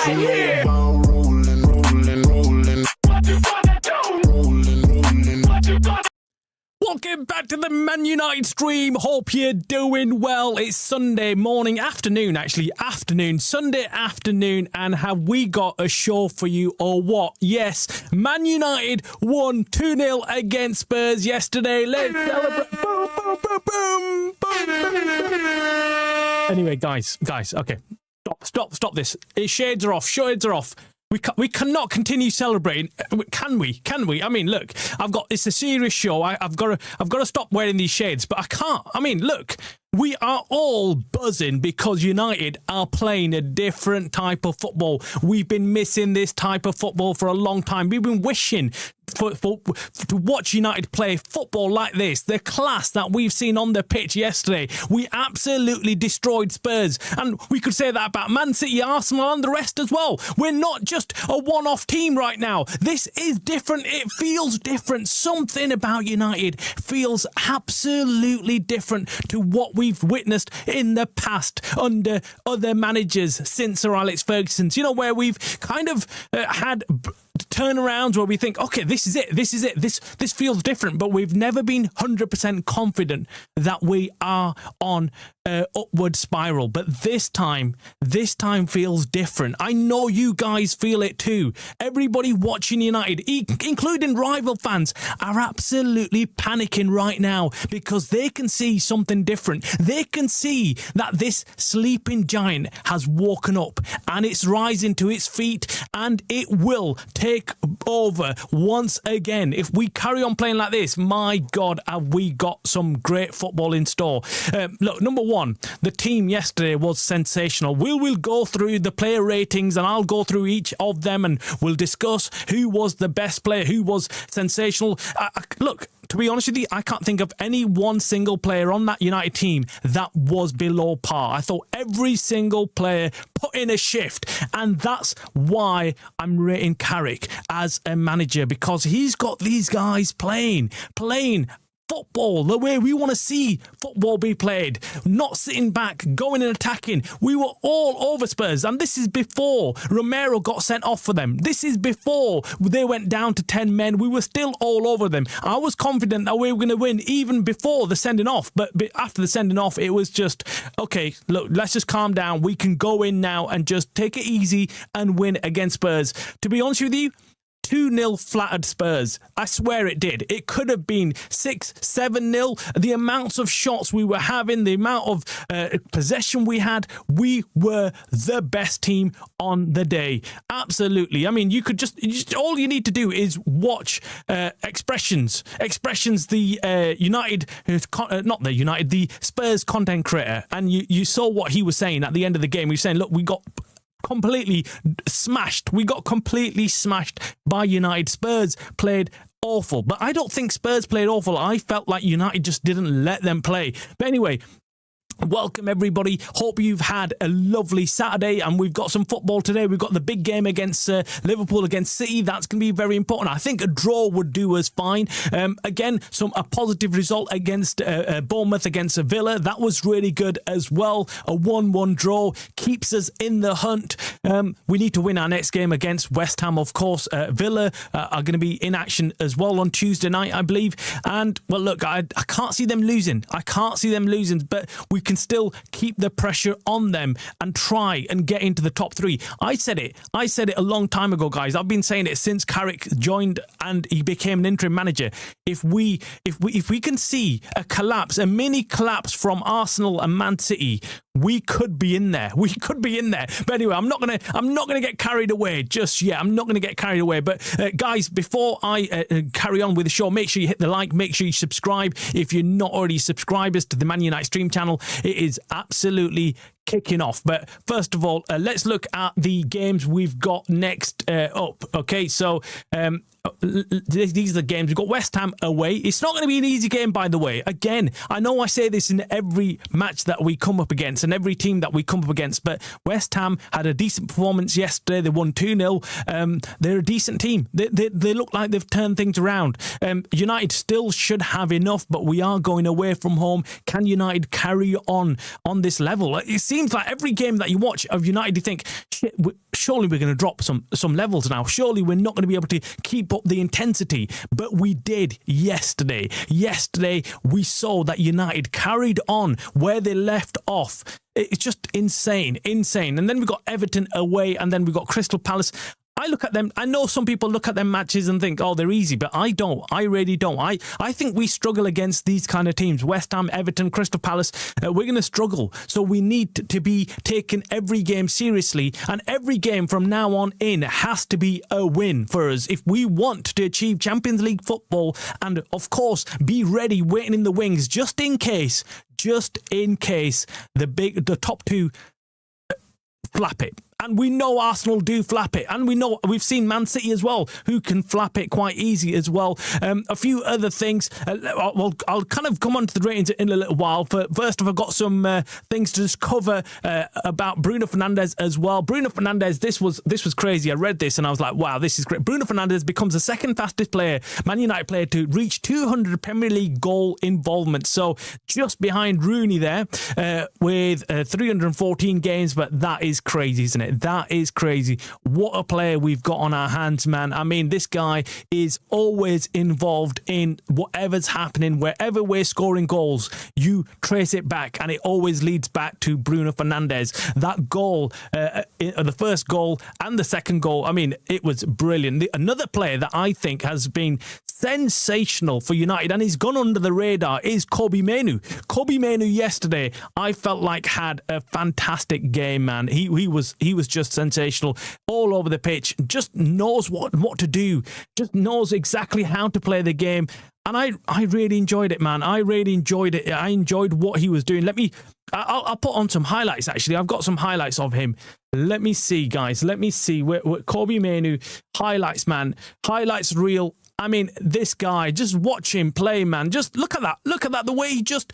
What you know about rolling, rolling, rolling? What you gonna do? Rolling, rolling. What you gonna? Welcome back to the Man United stream. Hope you're doing well. It's Sunday morning, afternoon, Sunday afternoon. And have we got a show for you or what? Yes, Man United won 2-0 against Spurs yesterday. Let's celebrate. Boom, boom, boom, boom, boom, boom. Anyway, guys, okay. Stop this. Shades are off. We cannot continue celebrating. Can we? I mean, look, it's a serious show. I've got to stop wearing these shades, but I can't. I mean, look, we are all buzzing because United are playing a different type of football. We've been missing this type of football for a long time. We've been wishing to watch United play football like this, the class that we've seen on the pitch yesterday. We absolutely destroyed Spurs, and we could say that about Man City, Arsenal and the rest as well. We're not just a one-off team right now. This is different. It feels different. Something about United feels absolutely different to what we've witnessed in the past under other managers since Sir Alex Ferguson's, where we've kind of had turnarounds where we think, okay, this is it, this feels different, but we've never been 100% confident that we are on an upward spiral. But this time feels different. I know you guys feel it too. Everybody watching United, including rival fans, are absolutely panicking right now because they can see something different. They can see that this sleeping giant has woken up and it's rising to its feet, and it will take over once again. If we carry on playing like this, my God, have we got some great football in store. Look, number one, the team yesterday was sensational. We'll go through the player ratings and I'll go through each of them and we'll discuss who was the best player, who was sensational. Look, to be honest with you, I can't think of any one single player on that United team that was below par. I thought every single player put in a shift, and that's why I'm rating Carrick as a manager, because he's got these guys playing football the way we want to see football be played, not sitting back, going and attacking. We were all over Spurs, and this is before Romero got sent off for them. This is before they went down to 10 men. We were still all over them. I was confident that we were going to win even before the sending off, but after the sending off, it was just, okay, look, let's just calm down. We can go in now and just take it easy and win against Spurs. To be honest with you, 2-0 flattered Spurs. I swear it did. It could have been 6-7-0. The amounts of shots we were having, the amount of possession we had, we were the best team on the day. Absolutely. I mean, you could just all you need to do is watch Expressions, the the Spurs content creator, and you saw what he was saying at the end of the game. He was saying, look, we got completely smashed. We got completely smashed by United. Spurs played awful, but I don't think Spurs played awful. I felt like United just didn't let them play. But anyway, welcome everybody. Hope you've had a lovely Saturday, and we've got some football today. We've got the big game against Liverpool against City. That's going to be very important. I think a draw would do us fine. Again, a positive result against Bournemouth against Villa. That was really good as well. A 1-1 draw keeps us in the hunt. We need to win our next game against West Ham, of course. Villa are going to be in action as well on Tuesday night, I believe. And, well, look, I can't see them losing. But we can still keep the pressure on them and try and get into the top three. I said it a long time ago, guys. I've been saying it since Carrick joined and he became an interim manager. If we can see a mini collapse from Arsenal and Man City, we could be in there. But anyway, I'm not gonna get carried away just yet. But guys, before I carry on with the show, make sure you hit the like, make sure you subscribe if you're not already subscribers to the Man United stream channel. It is absolutely kicking off. But first of all, let's look at the games we've got next up. Okay, so these are the games. We've got West Ham away. It's not going to be an easy game, by the way. Again, I know I say this in every match that we come up against and every team that we come up against, but West Ham had a decent performance yesterday. They won 2-0. They're a decent team. They look like they've turned things around. United still should have enough, but we are going away from home. Can United carry on this level? It seems like every game that you watch of United, you think, surely we're going to drop some levels now. Surely we're not going to be able to keep up the intensity. But we did yesterday. Yesterday, we saw that United carried on where they left off. It's just insane. And then we got Everton away, and then we got Crystal Palace. I look at them, I know some people look at their matches and think, oh, they're easy, but I don't. I really don't. I think we struggle against these kind of teams. West Ham, Everton, Crystal Palace, we're going to struggle. So we need to be taking every game seriously, and every game from now on in has to be a win for us if we want to achieve Champions League football and, of course, be ready, waiting in the wings, just in case the top two flap it. And we know Arsenal do flap it. And we know we've seen Man City as well, who can flap it quite easy as well. A few other things. I'll kind of come on to the ratings in a little while. First off, I've got some things to just cover about Bruno Fernandes as well. Bruno Fernandes, this was crazy. I read this and I was like, wow, this is great. Bruno Fernandes becomes the second fastest player, Man United player, to reach 200 Premier League goal involvement. So just behind Rooney there with 314 games. But that is crazy, isn't it? That is crazy. What a player we've got on our hands, man. I mean, this guy is always involved in whatever's happening. Wherever we're scoring goals, you trace it back and it always leads back to Bruno Fernandes. That goal, the first goal and the second goal, I mean, it was brilliant. Another player that I think has been sensational for United and he's gone under the radar is Kobbie Mainoo. Kobbie Mainoo yesterday, I felt like had a fantastic game, man. He was just sensational all over the pitch. Just knows what to do. Just knows exactly how to play the game. And I really enjoyed it, man. I really enjoyed it. I enjoyed what he was doing. I'll put on some highlights, actually. I've got some highlights of him. Let me see, guys. Let me see. Kobbie Mainoo, highlights, man. Highlights reel. I mean, this guy, just watch him play, man. Just look at that. Look at that. The way he just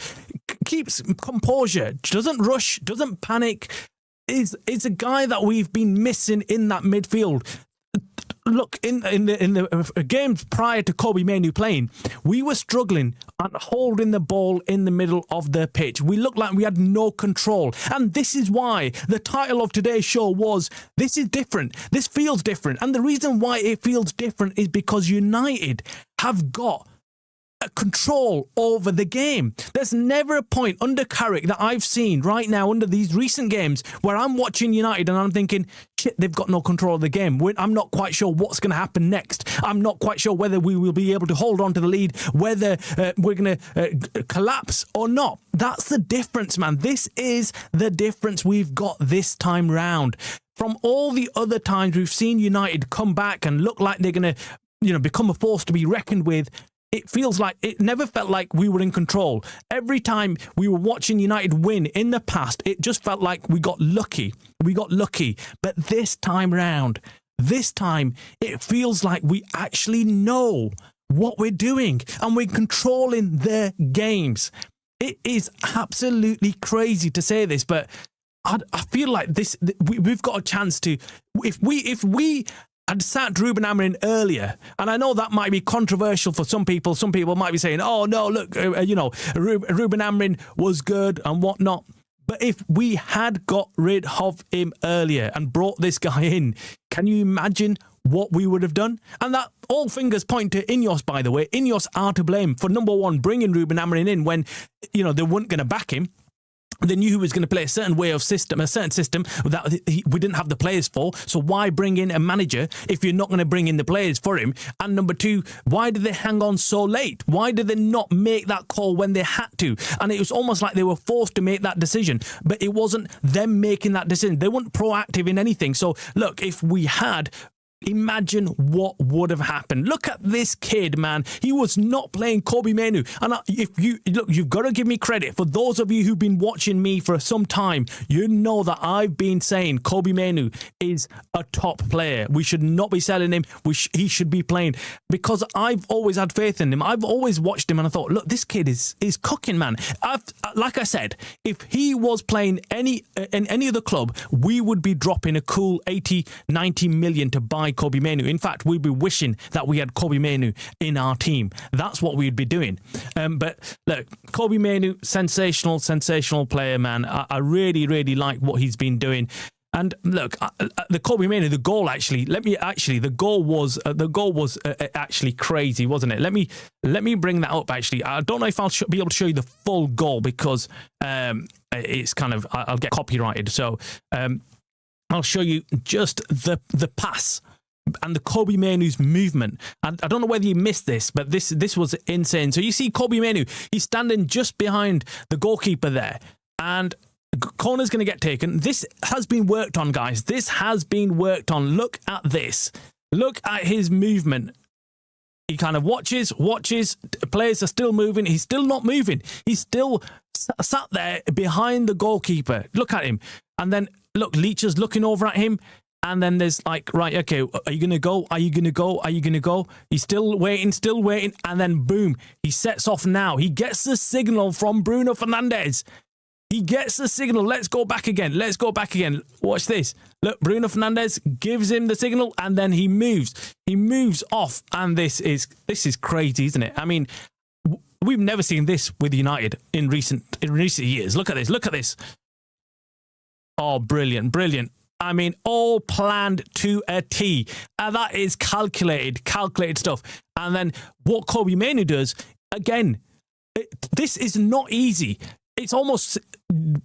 keeps composure. Doesn't rush. Doesn't panic. Is a guy that we've been missing in that midfield. Look, in the games prior to Kobbie Mainoo playing, we were struggling at holding the ball in the middle of the pitch. We looked like we had no control. And this is why the title of today's show was, This is Different. This feels different. And the reason why it feels different is because United have got a control over the game. There's never a point under Carrick that I've seen right now under these recent games where I'm watching United and I'm thinking, shit, they've got no control of the game. I'm not quite sure what's going to happen next. I'm not quite sure whether we will be able to hold on to the lead, whether we're going to collapse or not. That's the difference, man. This is the difference we've got this time round. From all the other times we've seen United come back and look like they're going to, become a force to be reckoned with, it never felt like we were in control. Every time we were watching United win in the past, it just felt like we got lucky. But this time round, it feels like we actually know what we're doing and we're controlling the games. It is absolutely crazy to say this, but I feel like we've got a chance to, if we I'd sacked Ruben Amorim earlier, and I know that might be controversial for some people. Some people might be saying, oh, no, look, Ruben Amorim was good and whatnot. But if we had got rid of him earlier and brought this guy in, can you imagine what we would have done? And that all fingers point to Ineos, by the way. Ineos are to blame for, number one, bringing Ruben Amorim in when, they weren't going to back him. They knew he was going to play a certain system that we didn't have the players for. So why bring in a manager if you're not going to bring in the players for him? And number two, why did they hang on so late? Why did they not make that call when they had to? And it was almost like they were forced to make that decision. But it wasn't them making that decision. They weren't proactive in anything. So look, if we had, imagine what would have happened. Look at this kid, man. He was not playing Kobbie Mainoo. And you've got to give me credit. For those of you who've been watching me for some time, you know that I've been saying Kobbie Mainoo is a top player. We should not be selling him. He should be playing, because I've always had faith in him. I've always watched him and I thought, look, this kid is cooking, man. Like I said, if he was playing in any other club, we would be dropping a cool 80-90 million to buy Kobbie Mainoo. In fact, we'd be wishing that we had Kobbie Mainoo in our team. That's what we'd be doing. But look, Kobbie Mainoo, sensational player, man. I really, really like what he's been doing. And look, the Kobbie Mainoo, the goal the goal was actually crazy, wasn't it? Let me bring that up. Actually, I don't know if I'll be able to show you the full goal because it's kind of I'll get copyrighted. So I'll show you just the pass and the Kobbie Mainoo's movement. And I don't know whether you missed this, but this was insane. So you see Kobbie Mainoo, he's standing just behind the goalkeeper there, and corner's going to get taken. This has been worked on, guys. This has been worked on. Look at this. Look at his movement. He kind of watches. Players are still moving. He's still not moving. He's still sat there behind the goalkeeper. Look at him. And then, look, Leach's looking over at him. And then there's like, right, okay, are you going to go? Are you going to go? Are you going to go? He's still waiting. And then, boom, he sets off now. He gets the signal from Bruno Fernandes. He gets the signal. Let's go back again. Watch this. Look, Bruno Fernandes gives him the signal and then he moves. He moves off. And this is crazy, isn't it? I mean, we've never seen this with United in recent years. Look at this. Oh, brilliant. I mean, all planned to a T. And that is calculated stuff. And then what Kobbie Mainoo does, again, this is not easy. It's almost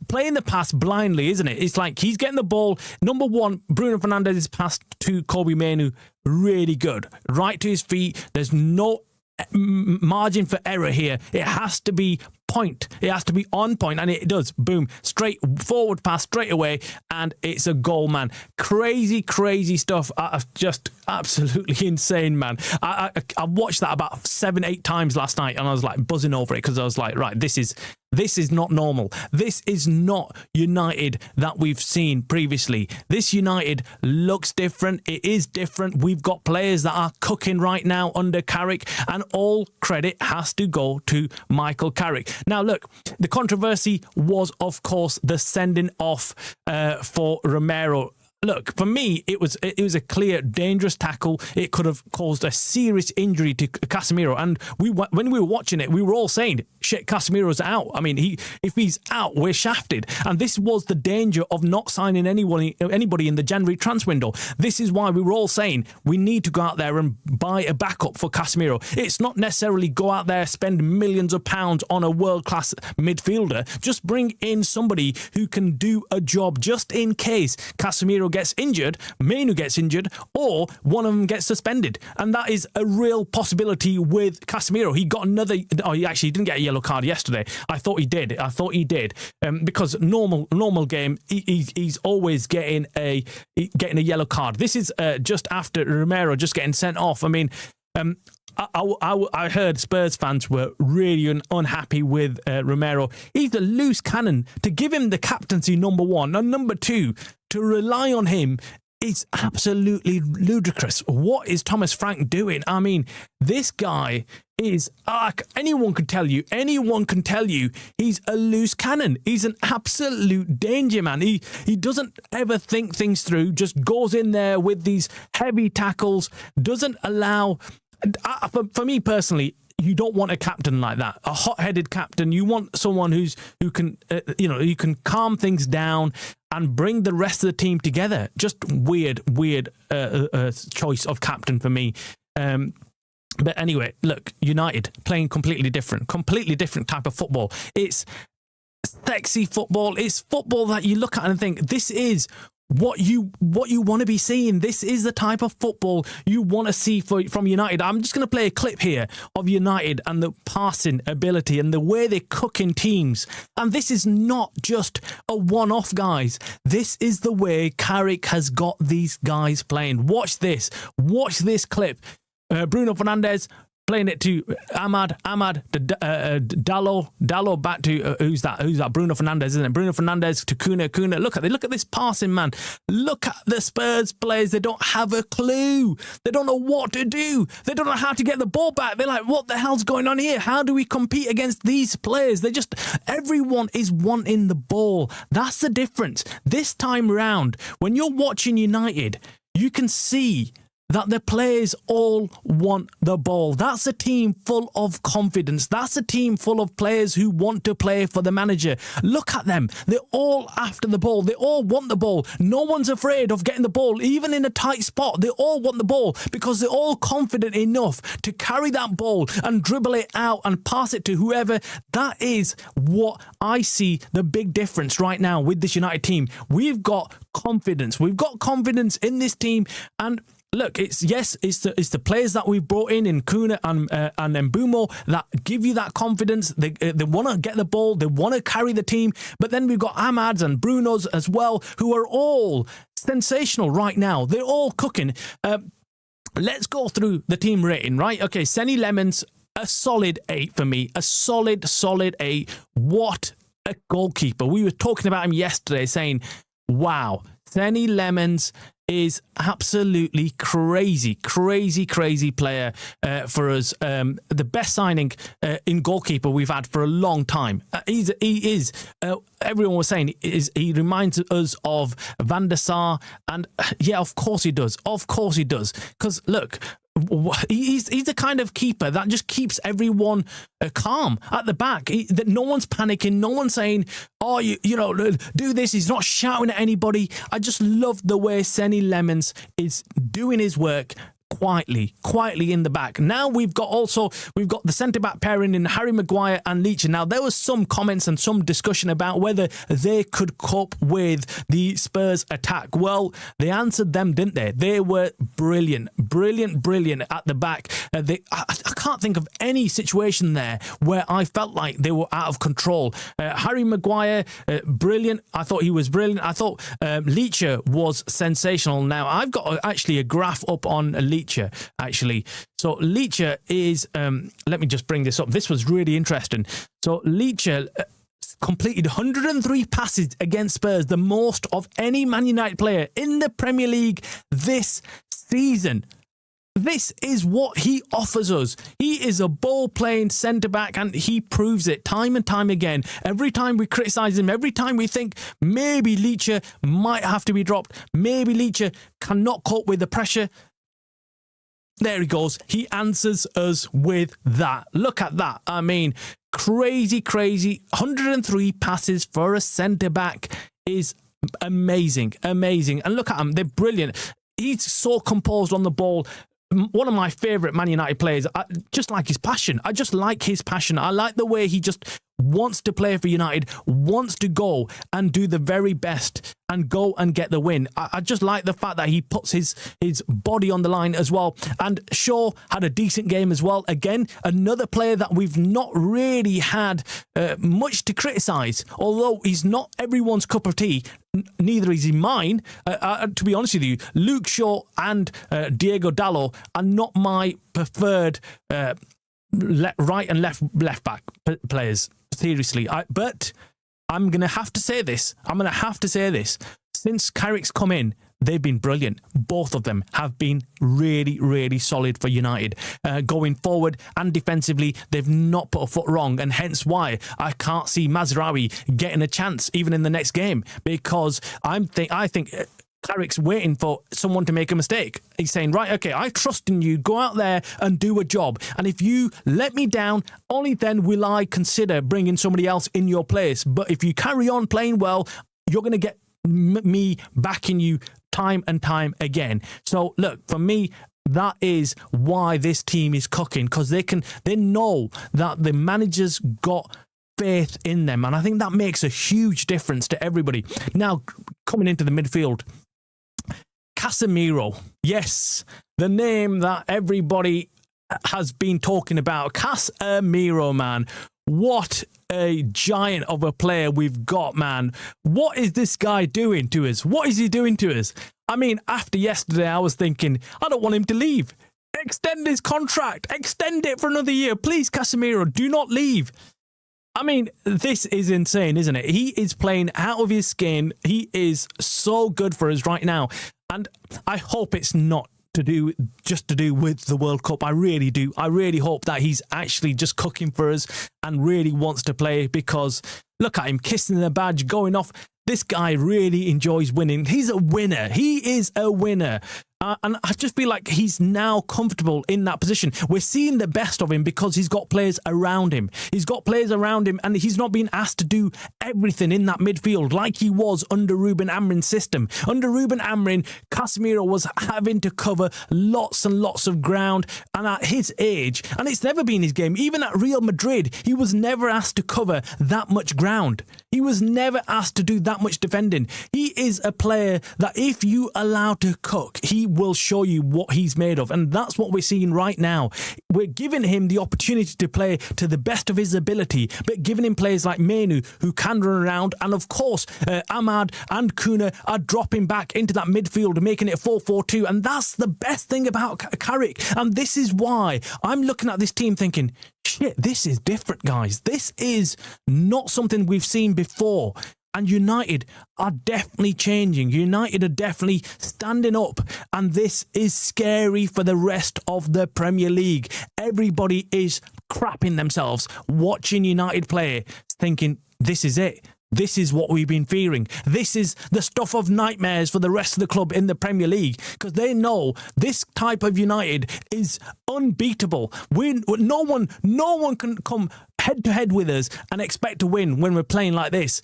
playing the pass blindly, isn't it? It's like he's getting the ball. Number one, Bruno Fernandes' pass to Kobbie Mainoo, really good. Right to his feet. There's no margin for error here. It has to be point. It has to be on point, and it does. Boom. Straight forward pass straight away, and it's a goal, man. Crazy stuff. Just absolutely insane, man. I watched that about 7-8 times last night, and I was like buzzing over it because I was like, right, this is not normal. This is not United that we've seen previously. This United looks different. It is different. We've got players that are cooking right now under Carrick, and all credit has to go to Michael Carrick. Now, look, the controversy was, of course, the sending off for Romero. Look, for me, it was a clear, dangerous tackle. It could have caused a serious injury to Casemiro. And when we were watching it, we were all saying, shit, Casemiro's out. I mean, if he's out, we're shafted. And this was the danger of not signing anybody in the January transfer window. This is why we were all saying we need to go out there and buy a backup for Casemiro. It's not necessarily go out there, spend millions of pounds on a world-class midfielder. Just bring in somebody who can do a job just in case Casemiro gets injured, Mainoo gets injured, or one of them gets suspended. And that is a real possibility with Casemiro. He got another... Oh, he actually didn't get a yellow card yesterday. I thought he did. Because normal game, he's always getting a yellow card. This is just after Romero just getting sent off. I mean... I heard Spurs fans were really unhappy with Romero. He's a loose cannon. To give him the captaincy, number one, and number two, to rely on him is absolutely ludicrous. What is Thomas Frank doing? I mean, this guy is, anyone can tell you, he's a loose cannon. He's an absolute danger, man. He doesn't ever think things through, just goes in there with these heavy tackles, doesn't allow... For me personally, you don't want a captain like that, a hot-headed captain. You want someone who can calm things down and bring the rest of the team together. Just weird choice of captain for me. But anyway, look, United playing completely different type of football. It's sexy football. It's football that you look at and think, this is what you want to be seeing. This is the type of football you want to see from United. I'm just going to play a clip here of United and the passing ability and the way they cook in teams. And this is not just a one-off, guys. This is the way Carrick has got these guys playing. Watch this clip. Bruno Fernandes playing it to Ahmad, Dallo back to who's that? Bruno Fernandes, isn't it? Bruno Fernandes to Kuna. Look at this passing, man. Look at the Spurs players. They don't have a clue. They don't know what to do. They don't know how to get the ball back. They're like, what the hell's going on here? How do we compete against these players? Everyone is wanting the ball. That's the difference. This time round, when you're watching United, you can see that the players all want the ball. That's a team full of confidence. That's a team full of players who want to play for the manager. Look at them. They're all after the ball. They all want the ball. No one's afraid of getting the ball, even in a tight spot. They all want the ball because they're all confident enough to carry that ball and dribble it out and pass it to whoever. That is what I see the big difference right now with this United team. We've got confidence. We've got confidence in this team. And look, it's the players that we've brought in Kuna and Mbumo that give you that confidence. They want to get the ball. They want to carry the team. But then we've got Ahmad's and Bruno's as well, who are all sensational right now. They're all cooking. Let's go through the team rating, right? Okay, Senny Lemons, a solid 8 for me. A solid 8. What a goalkeeper. We were talking about him yesterday saying, wow, Senny Lemons is absolutely crazy player for us. The best signing in goalkeeper we've had for a long time. He is. Everyone was saying he reminds us of Van der Sar, and yeah, of course he does. Because look, he's the kind of keeper that just keeps everyone calm at the back. That no one's panicking, no one's saying, "Oh, you know, do this." He's not shouting at anybody. I just love the way Senny Lemons is doing his work quietly in the back. Now we've got the centre-back pairing in Harry Maguire and Leach. Now there was some comments and some discussion about whether they could cope with the Spurs attack. Well, they answered them, didn't they? They were brilliant at the back. I can't think of any situation there where I felt like they were out of control. Harry Maguire, brilliant. I thought he was brilliant. I thought Leacher was sensational. Now I've got actually a graph up on Leacher, actually. So Leacher is, let me just bring this up. This was really interesting. So Leacher completed 103 passes against Spurs, the most of any Man United player in the Premier League this season. This is what he offers us. He is a ball-playing centre-back, and he proves it time and time again. Every time we criticise him, every time we think maybe Leacher might have to be dropped, maybe Leacher cannot cope with the pressure, there he goes. He answers us with that. Look at that. I mean, crazy. 103 passes for a centre-back is amazing. And look at him. They're brilliant. He's so composed on the ball. One of my favourite Man United players. I just like his passion. I like the way he just wants to play for United, wants to go and do the very best and go and get the win. I just like the fact that he puts his body on the line as well. And Shaw had a decent game as well. Again, another player that we've not really had much to criticise, although he's not everyone's cup of tea. Neither is he mine. To be honest with you, Luke Shaw and Diego Dallo are not my preferred right and left back players. Seriously, but I'm going to have to say this. Since Carrick's come in, they've been brilliant. Both of them have been really solid for United. Going forward and defensively, they've not put a foot wrong, and hence why I can't see Mazraoui getting a chance even in the next game, because I think Carrick's waiting for someone to make a mistake. He's saying, right, okay, I trust in you. Go out there and do a job. And if you let me down, only then will I consider bringing somebody else in your place. But if you carry on playing well, you're going to get me backing you time and time again. So look, for me, that is why this team is cooking, because they know that the manager's got faith in them. And I think that makes a huge difference to everybody. Now, coming into the midfield, Casemiro. Yes, the name that everybody has been talking about. Casemiro, man. What a giant of a player we've got, man. What is this guy doing to us? What is he doing to us? I mean, after yesterday, I was thinking, I don't want him to leave. Extend his contract. Extend it for another year. Please, Casemiro, do not leave. I mean, this is insane, isn't it? He is playing out of his skin. He is so good for us right now. And I hope it's not to do with the World Cup. I really do. I really hope that he's actually just cooking for us and really wants to play, because look at him kissing the badge, going off. This guy really enjoys winning. He's a winner. He is a winner. And I just feel like he's now comfortable in that position. We're seeing the best of him because he's got players around him. He's got players around him and he's not being asked to do everything in that midfield like he was under Ruben Amorim's system. Under Ruben Amorim, Casemiro was having to cover lots and lots of ground. And at his age, and it's never been his game, even at Real Madrid, he was never asked to cover that much ground. He was never asked to do that much defending. He is a player that if you allow to cook, he will show you what he's made of. And that's what we're seeing right now. We're giving him the opportunity to play to the best of his ability, but giving him players like Menu who can run around. And of course, Ahmad and Kuna are dropping back into that midfield, making it 4-4-2. And that's the best thing about Carrick. And this is why I'm looking at this team thinking, shit, this is different, guys. This is not something we've seen before. And United are definitely changing. United are definitely standing up. And this is scary for the rest of the Premier League. Everybody is crapping themselves watching United play, thinking, this is it. This is what we've been fearing. This is the stuff of nightmares for the rest of the club in the Premier League, because they know this type of United is unbeatable. No one can come head to head with us and expect to win when we're playing like this.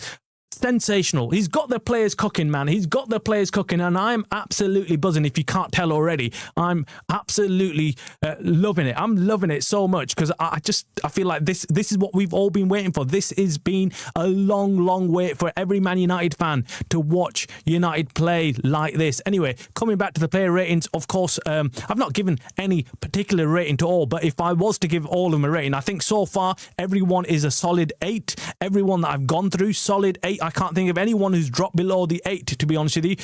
Sensational. He's got the players cooking, man. He's got the players cooking, and I'm absolutely buzzing. If you can't tell already, I'm absolutely loving it. I'm loving it so much because I feel like this is what we've all been waiting for. This has been a long wait for every Man United fan to watch United play like this. Anyway, coming back to the player ratings, of course, I've not given any particular rating to all, but if I was to give all of them a rating, I think so far everyone is a solid 8. Everyone that I've gone through, solid 8. I can't think of anyone who's dropped below the 8, to be honest with you.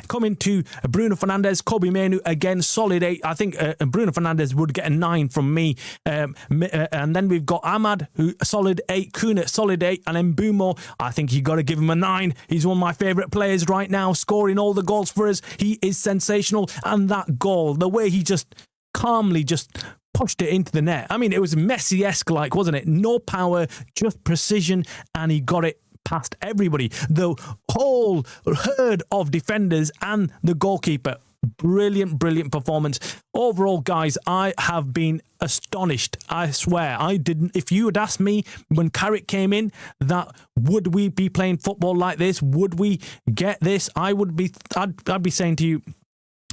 Coming to Bruno Fernandes, Kobe Manu, again, solid 8. I think Bruno Fernandes would get a 9 from me. And then we've got Ahmad, who solid 8, Kuna, solid 8, and then Mbumo, I think you got to give him a 9. He's one of my favourite players right now, scoring all the goals for us. He is sensational. And that goal, the way he just calmly pushed it into the net. I mean, it was Messi-esque like, wasn't it? No power, just precision, and he got it past everybody. The whole herd of defenders and the goalkeeper. Brilliant performance. Overall, guys, I have been astonished. I swear, I didn't. If you had asked me when Carrick came in that would we be playing football like this? Would we get this? I'd be saying to you,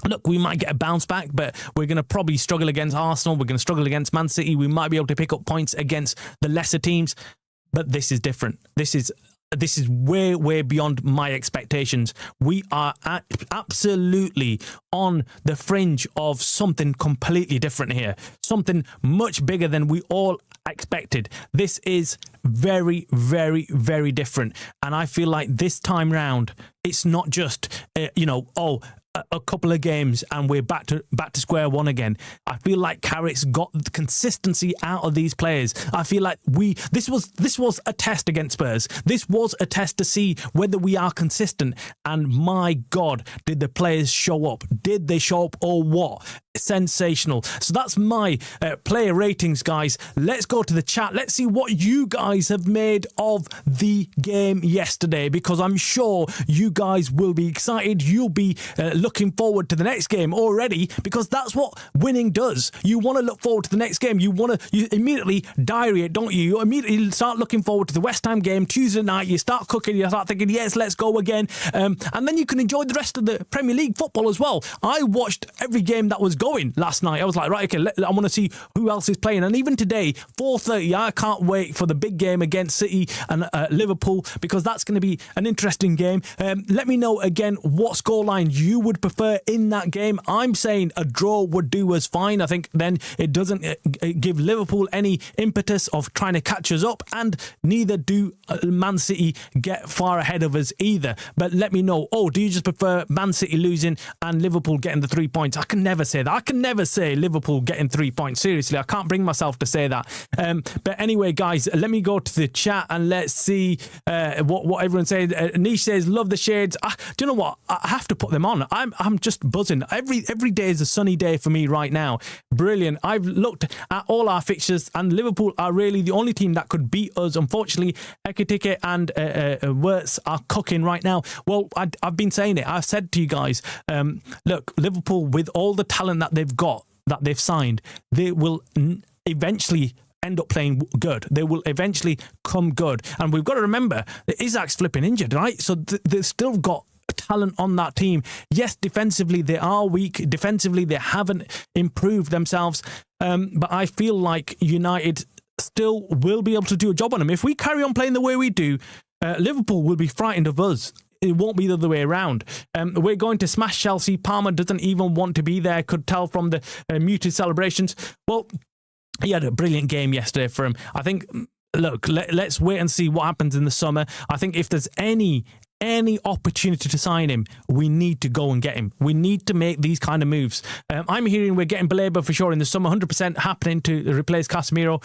look, we might get a bounce back, but we're going to probably struggle against Arsenal. We're going to struggle against Man City. We might be able to pick up points against the lesser teams, but this is different. This is way beyond my expectations. We are absolutely on the fringe of something completely different here. Something much bigger than we all expected. This is very different. And I feel like this time round, it's not just, a couple of games and we're back to square one again. I feel like Carrick's got the consistency out of these players. I feel like this was a test against Spurs. This was a test to see whether we are consistent. And my God, did the players show up? Did they show up or what? Sensational. So that's my player ratings, guys. Let's go to the chat. Let's see what you guys have made of the game yesterday, because I'm sure you guys will be excited. You'll be looking forward to the next game already, because that's what winning does. You want to look forward to the next game. You immediately diary it, don't you? You immediately start looking forward to the West Ham game Tuesday night. You start cooking. You start thinking, yes, let's go again. And then you can enjoy the rest of the Premier League football as well. I watched every game that was going last night. I was like, right, okay, I want to see who else is playing. And even today, 4:30, I can't wait for the big game against City and Liverpool, because that's going to be an interesting game. Let me know again what scoreline you would prefer in that game. I'm saying a draw would do us fine. I think then it doesn't give Liverpool any impetus of trying to catch us up, and neither do Man City get far ahead of us either. But let me know, do you just prefer Man City losing and Liverpool getting the 3 points? I can never say that. I can never say Liverpool getting 3 points. Seriously, I can't bring myself to say that. But anyway, guys, let me go to the chat and let's see what everyone says. Nish says, love the shades. Do you know what? I have to put them on. I'm just buzzing. Every day is a sunny day for me right now. Brilliant. I've looked at all our fixtures and Liverpool are really the only team that could beat us. Unfortunately, Ekitike and Wirtz are cooking right now. Well, I've been saying it. I've said to you guys, look, Liverpool, with all the talent that they've got, that they've signed, they will eventually end up playing good. They will eventually come good. And we've got to remember that Isak's flipping injured, right? So they've still got talent on that team. Yes, defensively they are weak. Defensively they haven't improved themselves. But I feel like United still will be able to do a job on them. If we carry on playing the way we do, Liverpool will be frightened of us. It won't be the other way around. We're going to smash Chelsea. Palmer doesn't even want to be there. Could tell from the muted celebrations. Well, he had a brilliant game yesterday for him. I think, look, let's wait and see what happens in the summer. I think if there's any opportunity to sign him, we need to go and get him. We need to make these kind of moves. I'm hearing we're getting Baleba for sure in the summer, 100% happening to replace Casemiro.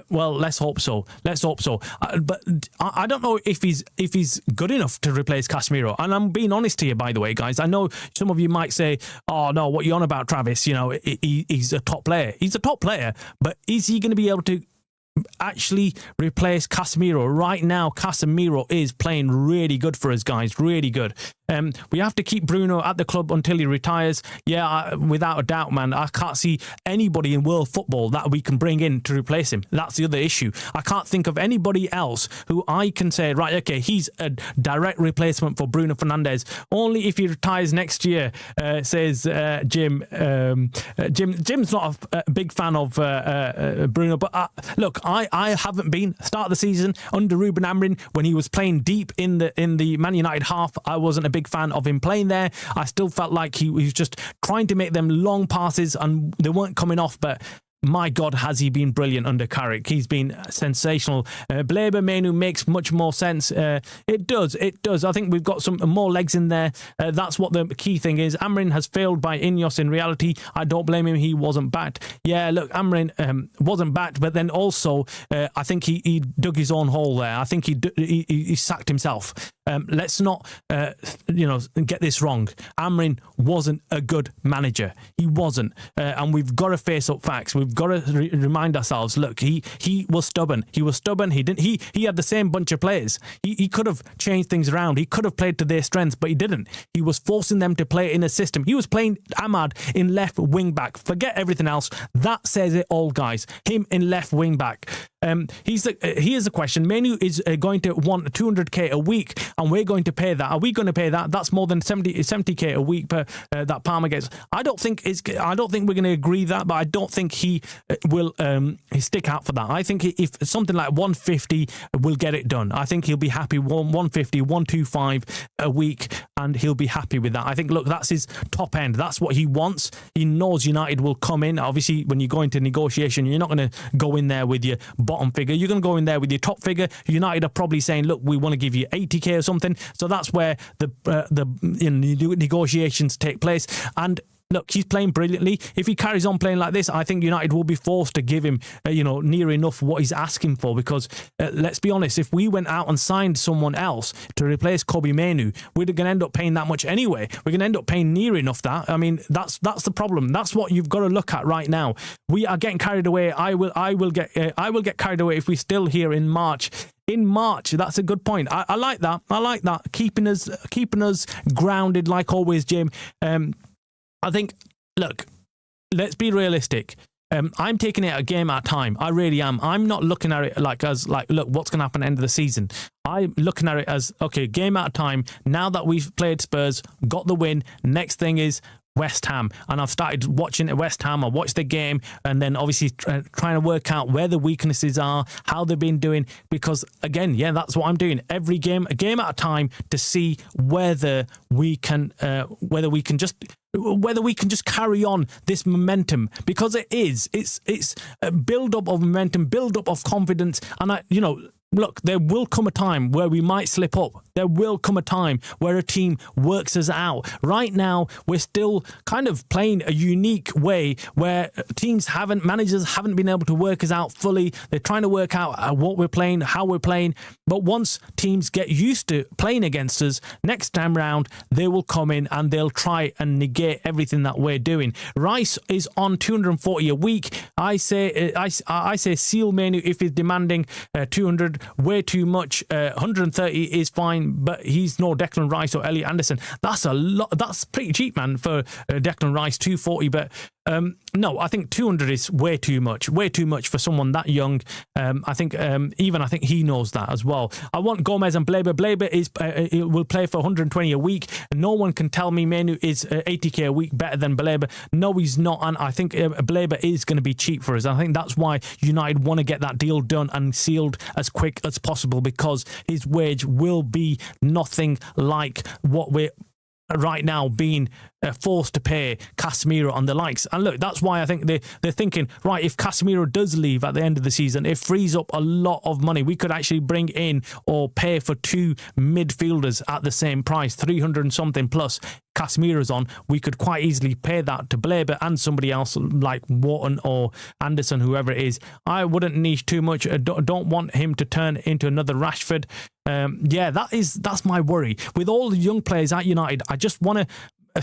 Well, let's hope so. Let's hope so. But I don't know if he's good enough to replace Casemiro. And I'm being honest here, by the way, guys. I know some of you might say, "Oh no, what are you on about, Travis? You know, he's a top player. He's a top player, but is he going to be able to actually replace Casemiro? Right now, Casemiro is playing really good for us, guys. Really good. We have to keep Bruno at the club until he retires. Yeah, without a doubt, man. I can't see anybody in world football that we can bring in to replace him. That's the other issue. I can't think of anybody else who I can say, right, okay, he's a direct replacement for Bruno Fernandes. Only if he retires next year, says Jim. Jim's not a big fan of Bruno, but look, I haven't been. Start of the season under Ruben Amorim, when he was playing deep in the Man United half, I wasn't a big fan of him playing there. I still felt like he was just trying to make them long passes and they weren't coming off, but my God, has he been brilliant under Carrick. He's been sensational. Baleba Menu makes much more sense. It does. I think we've got some more legs in there. That's what the key thing is. Amorim has failed by Ineos in reality. I don't blame him. He wasn't backed. Yeah, look, Amorim wasn't backed, but then also I think he dug his own hole there. I think he sacked himself. Let's not get this wrong. Amorim wasn't a good manager. He wasn't. And we've got to face up facts. We've got to remind ourselves, look, he was stubborn. He was stubborn. He had the same bunch of players. He could have changed things around. He could have played to their strengths, but he didn't. He was forcing them to play in a system. He was playing Ahmad in left wing back. Forget everything else. That says it all, guys. Him in left wing back. Here's the question. Menu is going to want 200k a week, and we're going to pay that. Are we going to pay that? That's more than 70k a week per that Palmer gets. I don't think we're going to agree that, but I don't think he will stick out for that. I think if something like 150 will get it done. I think he'll be happy 150, 125 a week, and he'll be happy with that. I think, look, that's his top end. That's what he wants. He knows United will come in. Obviously, when you go into negotiation, you're not going to go in there with your bottom figure. You're going to go in there with your top figure. United are probably saying, look, we want to give you 80k or something. So that's where the negotiations take place. And look, he's playing brilliantly. If he carries on playing like this, I think United will be forced to give him, near enough what he's asking for. Because let's be honest, if we went out and signed someone else to replace Kobe Manu, we're going to end up paying that much anyway. We're going to end up paying near enough that. I mean, that's the problem. That's what you've got to look at right now. We are getting carried away. I will get carried away if we're still here in March. In March, that's a good point. I like that. I like that. Keeping us grounded, like always, Jim. I think, look, let's be realistic. I'm taking it a game at a time. I really am. I'm not looking at it look, what's going to happen at the end of the season. I'm looking at it as, okay, game at a time. Now that we've played Spurs, got the win, next thing is West Ham, and I've started watching West Ham. I watched the game, and then obviously trying to work out where the weaknesses are, how they've been doing. Because again, yeah, that's what I'm doing. Every game, a game at a time, to see whether we can just carry on this momentum, because it's a build up of momentum, build up of confidence, and look, there will come a time where we might slip up. There will come a time where a team works us out. Right now, we're still kind of playing a unique way where managers haven't been able to work us out fully. They're trying to work out what we're playing, how we're playing. But once teams get used to playing against us, next time round, they will come in and they'll try and negate everything that we're doing. Rice is on 240 a week. I say Seal Menu if he's demanding 200, way too much. 130 is fine, but he's no Declan Rice or Elliot Anderson. That's a lot. That's pretty cheap, man, for Declan Rice. 240, but no, I think 200 is way too much for someone that young. I think he knows that as well. I want Gomez and Blaber. Blaber will play for 120 a week. No one can tell me Menu is 80k a week better than Blaber. No, he's not, and I think Blaber is going to be cheap for us. I think that's why United want to get that deal done and sealed as quick as possible, because his wage will be nothing like what we're right now being forced to pay Casemiro and the likes. And look, that's why I think they're thinking, right, if Casemiro does leave at the end of the season, it frees up a lot of money. We could actually bring in or pay for two midfielders at the same price, 300 and something plus. Casemiro's on, we could quite easily pay that to Blaber and somebody else like Wharton or Anderson, whoever it is. I wouldn't niche too much. Don't want him to turn into another Rashford. That's my worry. With all the young players at United, I just want to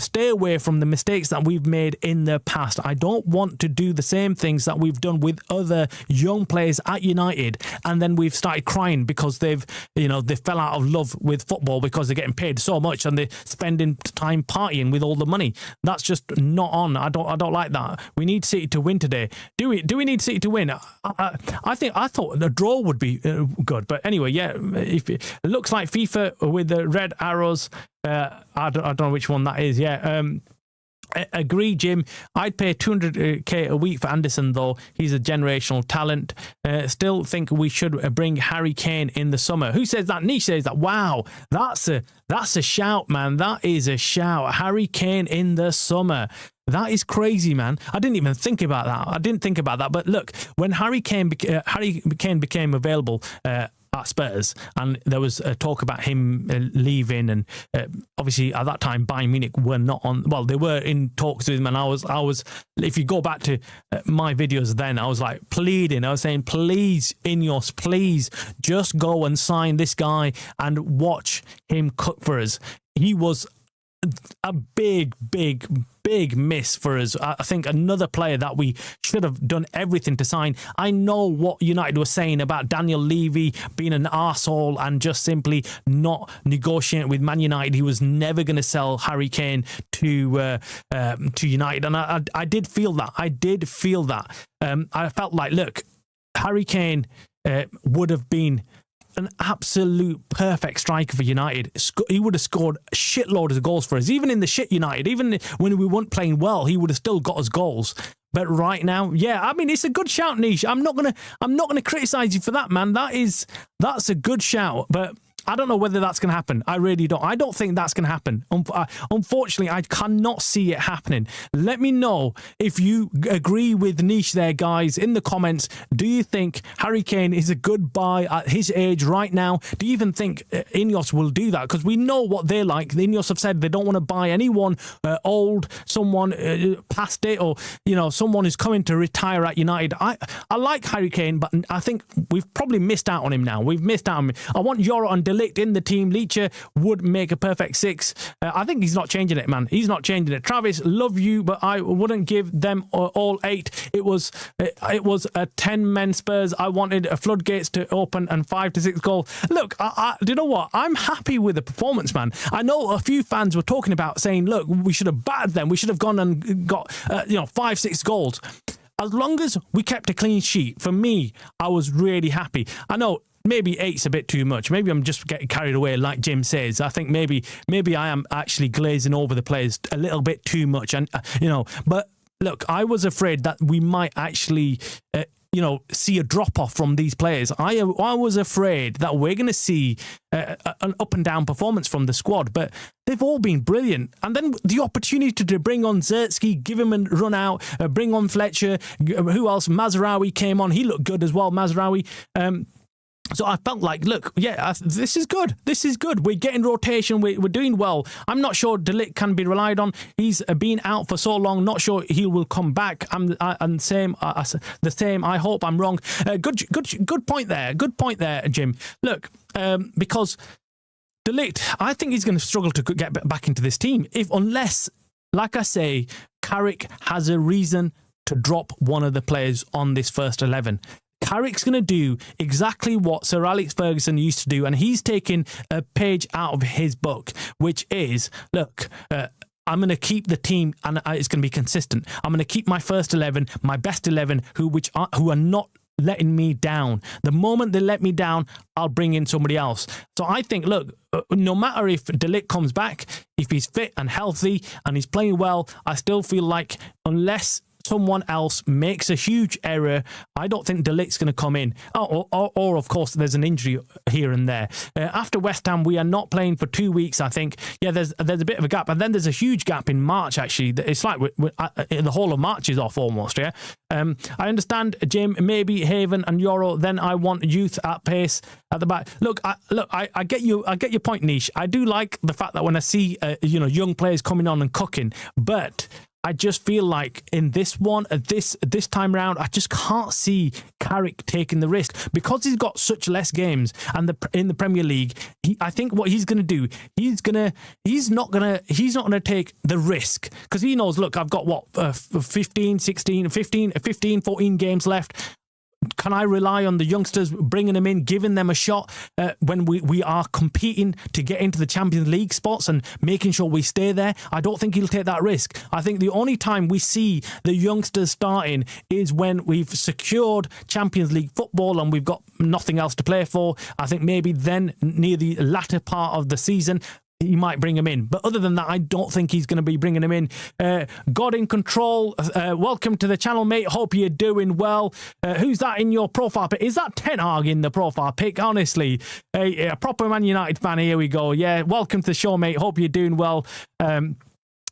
stay away from the mistakes that we've made in the past. I don't want to do the same things that we've done with other young players at United, and then we've started crying because they fell out of love with football because they're getting paid so much and they're spending time partying with all the money. That's just not on. I don't like that. We need City to win today. Do we need City to win? I thought a draw would be good, but anyway, yeah. If it looks like FIFA with the red arrows. I don't know which one that is. Yeah. Agree, Jim. I'd pay 200k a week for Anderson, though. He's a generational talent. Still think we should bring Harry Kane in the summer. Who says that? Niche says that. Wow, that's a shout, man. That is a shout. Harry Kane in the summer. That is crazy, man. I didn't even think about that. But look, when Harry Kane became available at Spurs, and there was a talk about him leaving, and obviously at that time Bayern Munich were not on. Well, they were in talks with him, and I was. If you go back to my videos, then I was like pleading. I was saying, please, Ineos, please just go and sign this guy and watch him cook for us. He was a big miss for us. I think another player that we should have done everything to sign. I know what United were saying about Daniel Levy being an arsehole and just simply not negotiating with Man United. He was never going to sell Harry Kane to United, and I did feel that. I felt like, look, Harry Kane would have been an absolute perfect striker for United. He would have scored a shitload of goals for us. Even in the shit United, even when we weren't playing well, he would have still got us goals. But right now, yeah, I mean, it's a good shout, Niche. I'm not gonna criticize you for that, man. That's a good shout, but I don't know whether that's going to happen. I really don't. I don't think that's going to happen. Unfortunately, I cannot see it happening. Let me know if you agree with Niche there, guys, in the comments. Do you think Harry Kane is a good buy at his age right now? Do you even think Ineos will do that? Because we know what they're like. The Ineos have said they don't want to buy anyone old, someone past it, or someone who's coming to retire at United. I like Harry Kane, but I think we've probably missed out on him now. We've missed out on him. I want Euro and Delict in the team. Leacher would make a perfect six. I think he's not changing it, man. He's not changing it. Travis, love you, but I wouldn't give them all 8. It was a 10-men Spurs. I wanted floodgates to open and 5 to 6 goals. Look, do you know what? I'm happy with the performance, man. I know a few fans were talking about saying, look, we should have battered them. We should have gone and got 5, 6 goals. As long as we kept a clean sheet, for me, I was really happy. I know maybe 8's a bit too much. Maybe I'm just getting carried away, like Jim says. I think maybe I am actually glazing over the players a little bit too much, and But look, I was afraid that we might actually, see a drop off from these players. I was afraid that we're going to see an up and down performance from the squad, but they've all been brilliant. And then the opportunity to bring on Zertsky, give him a run out, bring on Fletcher. Who else? Mazraoui came on. He looked good as well, Mazraoui. So I felt like, look, this is good. This is good. We're getting rotation. We're doing well. I'm not sure De Ligt can be relied on. He's been out for so long. Not sure he will come back. The same. I hope I'm wrong. Good point there. Good point there, Jim. Look, because De Ligt, I think he's going to struggle to get back into this team unless, like I say, Carrick has a reason to drop one of the players on this first 11. Carrick's going to do exactly what Sir Alex Ferguson used to do, and he's taken a page out of his book, which is, look, I'm going to keep the team, and it's going to be consistent. I'm going to keep my first 11, my best 11, who are not letting me down. The moment they let me down, I'll bring in somebody else. So I think, look, no matter if De Ligt comes back, if he's fit and healthy and he's playing well, I still feel like unless someone else makes a huge error, I don't think De Ligt's going to come in. Or of course, there's an injury here and there. After West Ham, we are not playing for 2 weeks, I think. Yeah, there's a bit of a gap. And then there's a huge gap in March, actually. It's like the whole of March is off almost, yeah? I understand, Jim, maybe Haven and Euro, then I want youth at pace at the back. Look, I get you. I get your point, Niche. I do like the fact that when I see, young players coming on and cooking, but I just feel like in this one, this time round, I just can't see Carrick taking the risk because he's got such less games. And in the Premier League, I think what he's going to do, he's not going to take the risk because he knows, look, I've got 14 games left. Can I rely on the youngsters, bringing them in, giving them a shot when we are competing to get into the Champions League spots and making sure we stay there? I don't think he'll take that risk. I think the only time we see the youngsters starting is when we've secured Champions League football and we've got nothing else to play for. I think maybe then near the latter part of the season, he might bring him in. But other than that, I don't think he's going to be bringing him in. God in control. Welcome to the channel, mate. Hope you're doing well. Who's that in your profile pic? Is that Ten Hag in the profile pic? Honestly, a proper Man United fan. Here we go. Yeah, welcome to the show, mate. Hope you're doing well.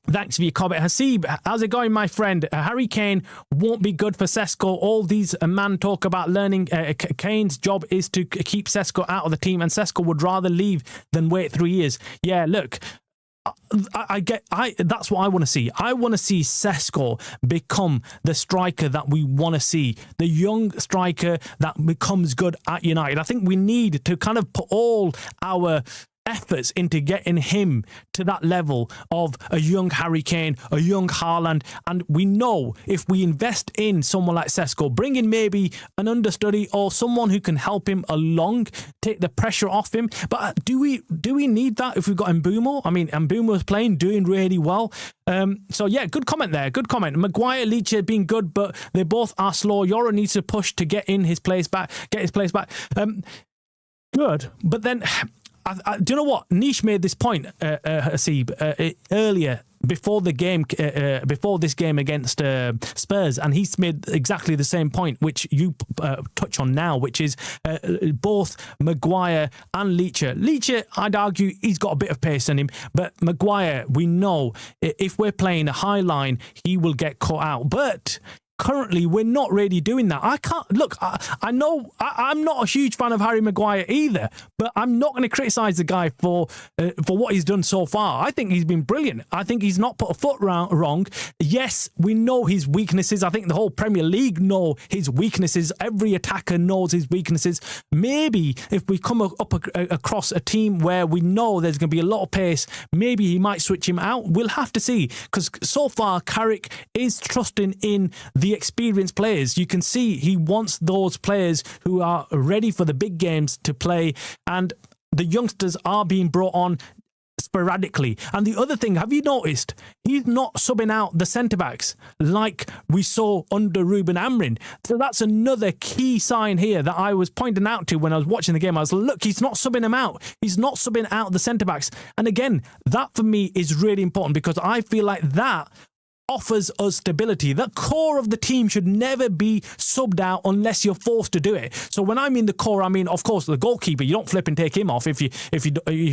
Thanks for your comment. Hasib, how's it going, my friend? Harry Kane won't be good for Sesko. All these men talk about learning. Kane's job is to keep Sesko out of the team, and Sesko would rather leave than wait 3 years. Yeah, look, that's what I want to see. I want to see Sesko become the striker that we want to see, the young striker that becomes good at United. I think we need to kind of put all our efforts into getting him to that level of a young Harry Kane, a young Haaland, and we know if we invest in someone like Sesko, bring in maybe an understudy or someone who can help him along, take the pressure off him. But do we need that if we've got Mbeumo? I mean, Mbeumo's playing, doing really well. So yeah, good comment there. Good comment. Maguire, Leach have been good, but they both are slow. Yoro needs to push to get his place back. Good, but then. Do you know what? Niche made this point, Hasib, earlier before this game against Spurs, and he's made exactly the same point, which you touch on now, which is both Maguire and Leach. Leach, I'd argue, he's got a bit of pace in him, but Maguire, we know if we're playing a high line, he will get caught out. But currently, we're not really doing that. I can't look. I know I'm not a huge fan of Harry Maguire either, but I'm not going to criticise the guy for what he's done so far. I think he's been brilliant. I think he's not put a foot wrong. Yes, we know his weaknesses. I think the whole Premier League know his weaknesses. Every attacker knows his weaknesses. Maybe if we come up across a team where we know there's going to be a lot of pace, maybe he might switch him out. We'll have to see, because so far Carrick is trusting in the experienced players. You can see he wants those players who are ready for the big games to play, and the youngsters are being brought on sporadically. And the other thing, have you noticed, he's not subbing out the centre-backs like we saw under Ruben Amorim. So that's another key sign here that I was pointing out to when I was watching the game. I was like, look, he's not subbing them out. He's not subbing out the centre-backs. And again, that for me is really important, because I feel like that offers us stability. The core of the team should never be subbed out unless you're forced to do it. So when I mean the core, I mean, of course, the goalkeeper. You don't flip and take him off if you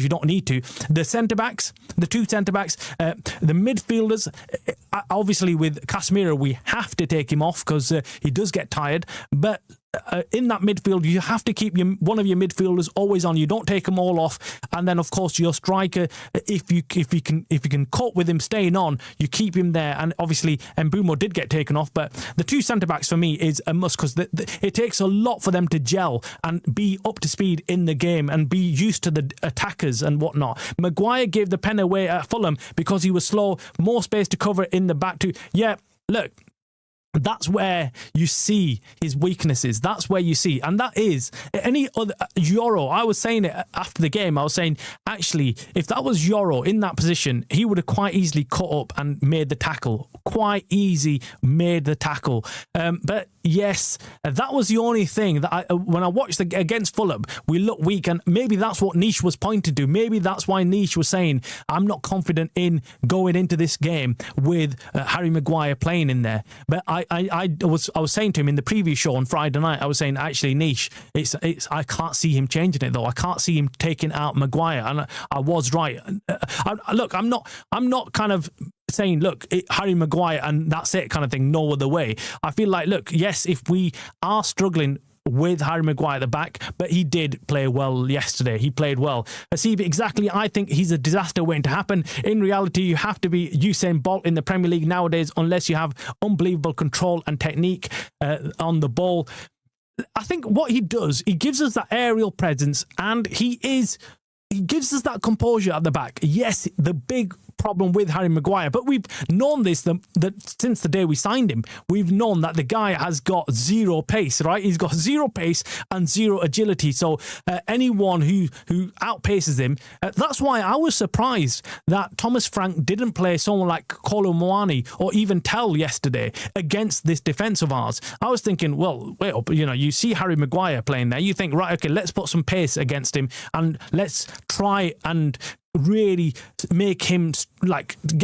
don't need to. The centre backs, the two centre backs, the midfielders. Obviously, with Casemiro, we have to take him off because he does get tired. But in that midfield, you have to keep one of your midfielders always on. You don't take them all off. And then, of course, your striker, if you can cope with him staying on, you keep him there. And obviously, Mbeumo did get taken off. But the two centre-backs for me is a must, because it takes a lot for them to gel and be up to speed in the game and be used to the attackers and whatnot. Maguire gave the pen away at Fulham because he was slow, more space to cover in the back too. Yeah, look, that's where you see his weaknesses. That's where you see. And that is any other Euro. I was saying it after the game. I was saying, actually, if that was Euro in that position, he would have quite easily cut up and made the tackle. Quite easy made the tackle. But yes, that was the only thing that when I watched against Fulham, we looked weak. And maybe that's what Niche was pointing to. Maybe that's why Niche was saying, I'm not confident in going into this game with Harry Maguire playing in there. But I was saying to him in the previous show on Friday night, I was saying, actually, Niche, I can't see him changing it though. I can't see him taking out Maguire, and I was right. Look, I'm not kind of saying, look, Harry Maguire and that's it kind of thing, no other way. I feel like, look, yes, if we are struggling with Harry Maguire at the back, but he did play well yesterday. He played well. Hasib, exactly, I think he's a disaster waiting to happen. In reality, you have to be Usain Bolt in the Premier League nowadays unless you have unbelievable control and technique on the ball. I think what he does, he gives us that aerial presence, and he gives us that composure at the back. Yes, the big problem with Harry Maguire, but we've known this that since the day we signed him. We've known that the guy has got zero pace, right? He's got zero pace and zero agility. So anyone who outpaces him, that's why I was surprised that Thomas Frank didn't play someone like Kolo Muani or even Tell yesterday against this defence of ours. I was thinking, well, wait up, you see Harry Maguire playing there, you think, right, okay, let's put some pace against him and let's try and really make him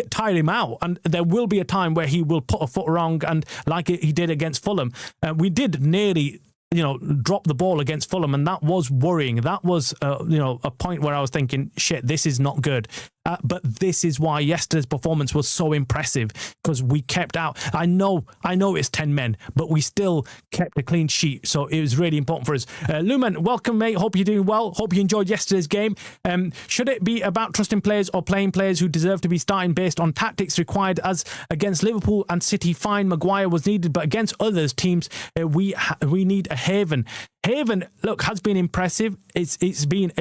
tire him out, and there will be a time where he will put a foot wrong, and like he did against Fulham, we did nearly drop the ball against Fulham, and that was worrying. That was a point where I was thinking, shit, this is not good. But this is why yesterday's performance was so impressive, because we kept out. I know it's 10 men, but we still kept a clean sheet. So it was really important for us. Lumen, welcome, mate. Hope you're doing well. Hope you enjoyed yesterday's game. Should it be about trusting players or playing players who deserve to be starting based on tactics required? As against Liverpool and City, fine, Maguire was needed, but against others teams, we need a Haven. Haven, look, has been impressive. He's been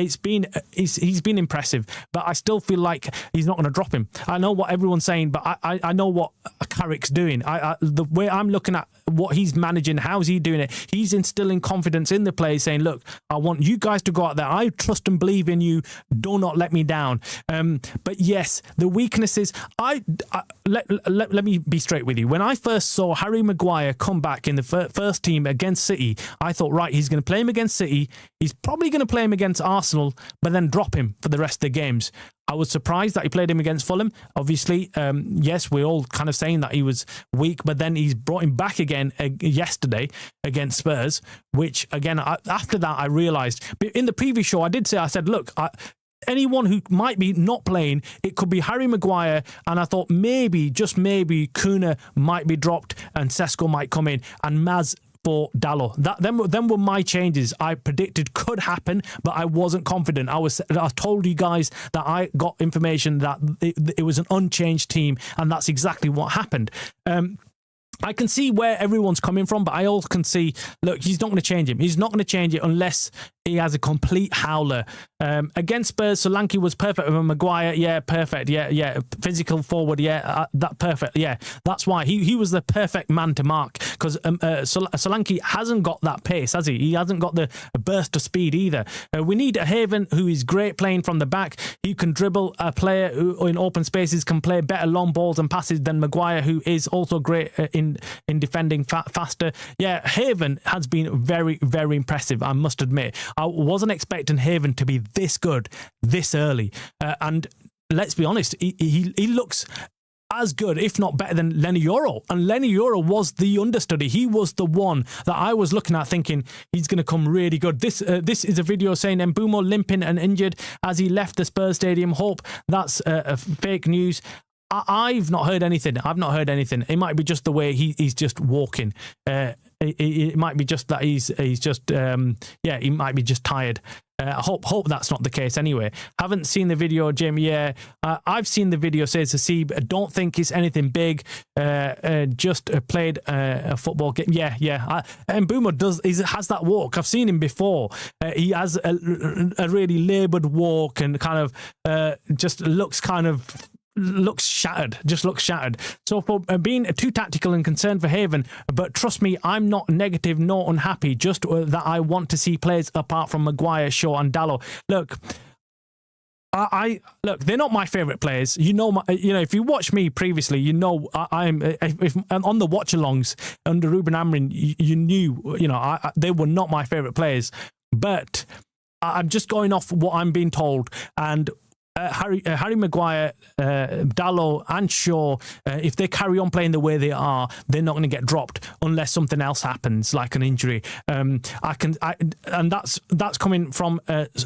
impressive, but I still feel like he's not going to drop him. I know what everyone's saying, but I know what Carrick's doing. The way I'm looking at what he's managing, how's he doing it? He's instilling confidence in the players, saying, look, I want you guys to go out there. I trust and believe in you. Do not let me down. But yes, the weaknesses, let me be straight with you. When I first saw Harry Maguire come back in the first team against City, I thought, right, he's going to play him against City. He's probably going to play him against Arsenal, but then drop him for the rest of the games. I was surprised that he played him against Fulham. Obviously, yes, we're all kind of saying that he was weak, but then he's brought him back again yesterday against Spurs, which, again, after that, I realised. In the previous show, I said, look, anyone who might be not playing, it could be Harry Maguire, and I thought maybe, just maybe, Kuna might be dropped and Sesko might come in, and Maz for Dalot. Them were my changes I predicted could happen, but I wasn't confident. I told you guys that I got information that it was an unchanged team, and that's exactly what happened. I can see where everyone's coming from, but I also can see, look, he's not going to change him. He's not going to change it unless he has a complete howler. Against Spurs, Solanke was perfect with Maguire. Yeah, perfect. Yeah. Physical forward. Yeah, that perfect. Yeah, that's why he was the perfect man to mark, because Solanke hasn't got that pace, has he? He hasn't got the burst of speed either. We need a Haven who is great playing from the back. He can dribble, a player who in open spaces can play better long balls and passes than Maguire, who is also great in defending faster. Yeah, Haven has been very, very impressive, I must admit. I wasn't expecting Haven to be this good this early. And let's be honest, he looks as good, if not better, than Lenny Yoro. And Lenny Yoro was the understudy. He was the one that I was looking at thinking he's going to come really good. This is a video saying Mbeumo limping and injured as he left the Spurs stadium. Hope that's fake news. I've not heard anything. It might be just the way he's just walking. it might be just that he's just he might be just tired. I hope that's not the case anyway. Haven't seen the video, Jim. Yeah, I've seen the video, says Hasib. I don't think it's anything big. Just played a football game. Yeah. And Boomer has that walk. I've seen him before. He has a really laboured walk and kind of just looks shattered. So for being too tactical and concerned for Haven, but trust me, I'm not negative nor unhappy, just that I want to see players apart from Maguire, Shaw and Dalot. Look, they're not my favourite players. If you watch me previously, I'm on the watch-alongs under Ruben Amorim, you knew, they were not my favourite players. But I'm just going off what I'm being told, and Harry Maguire, Dalot and Shaw, if they carry on playing the way they are, they're not going to get dropped unless something else happens, like an injury. And that's coming from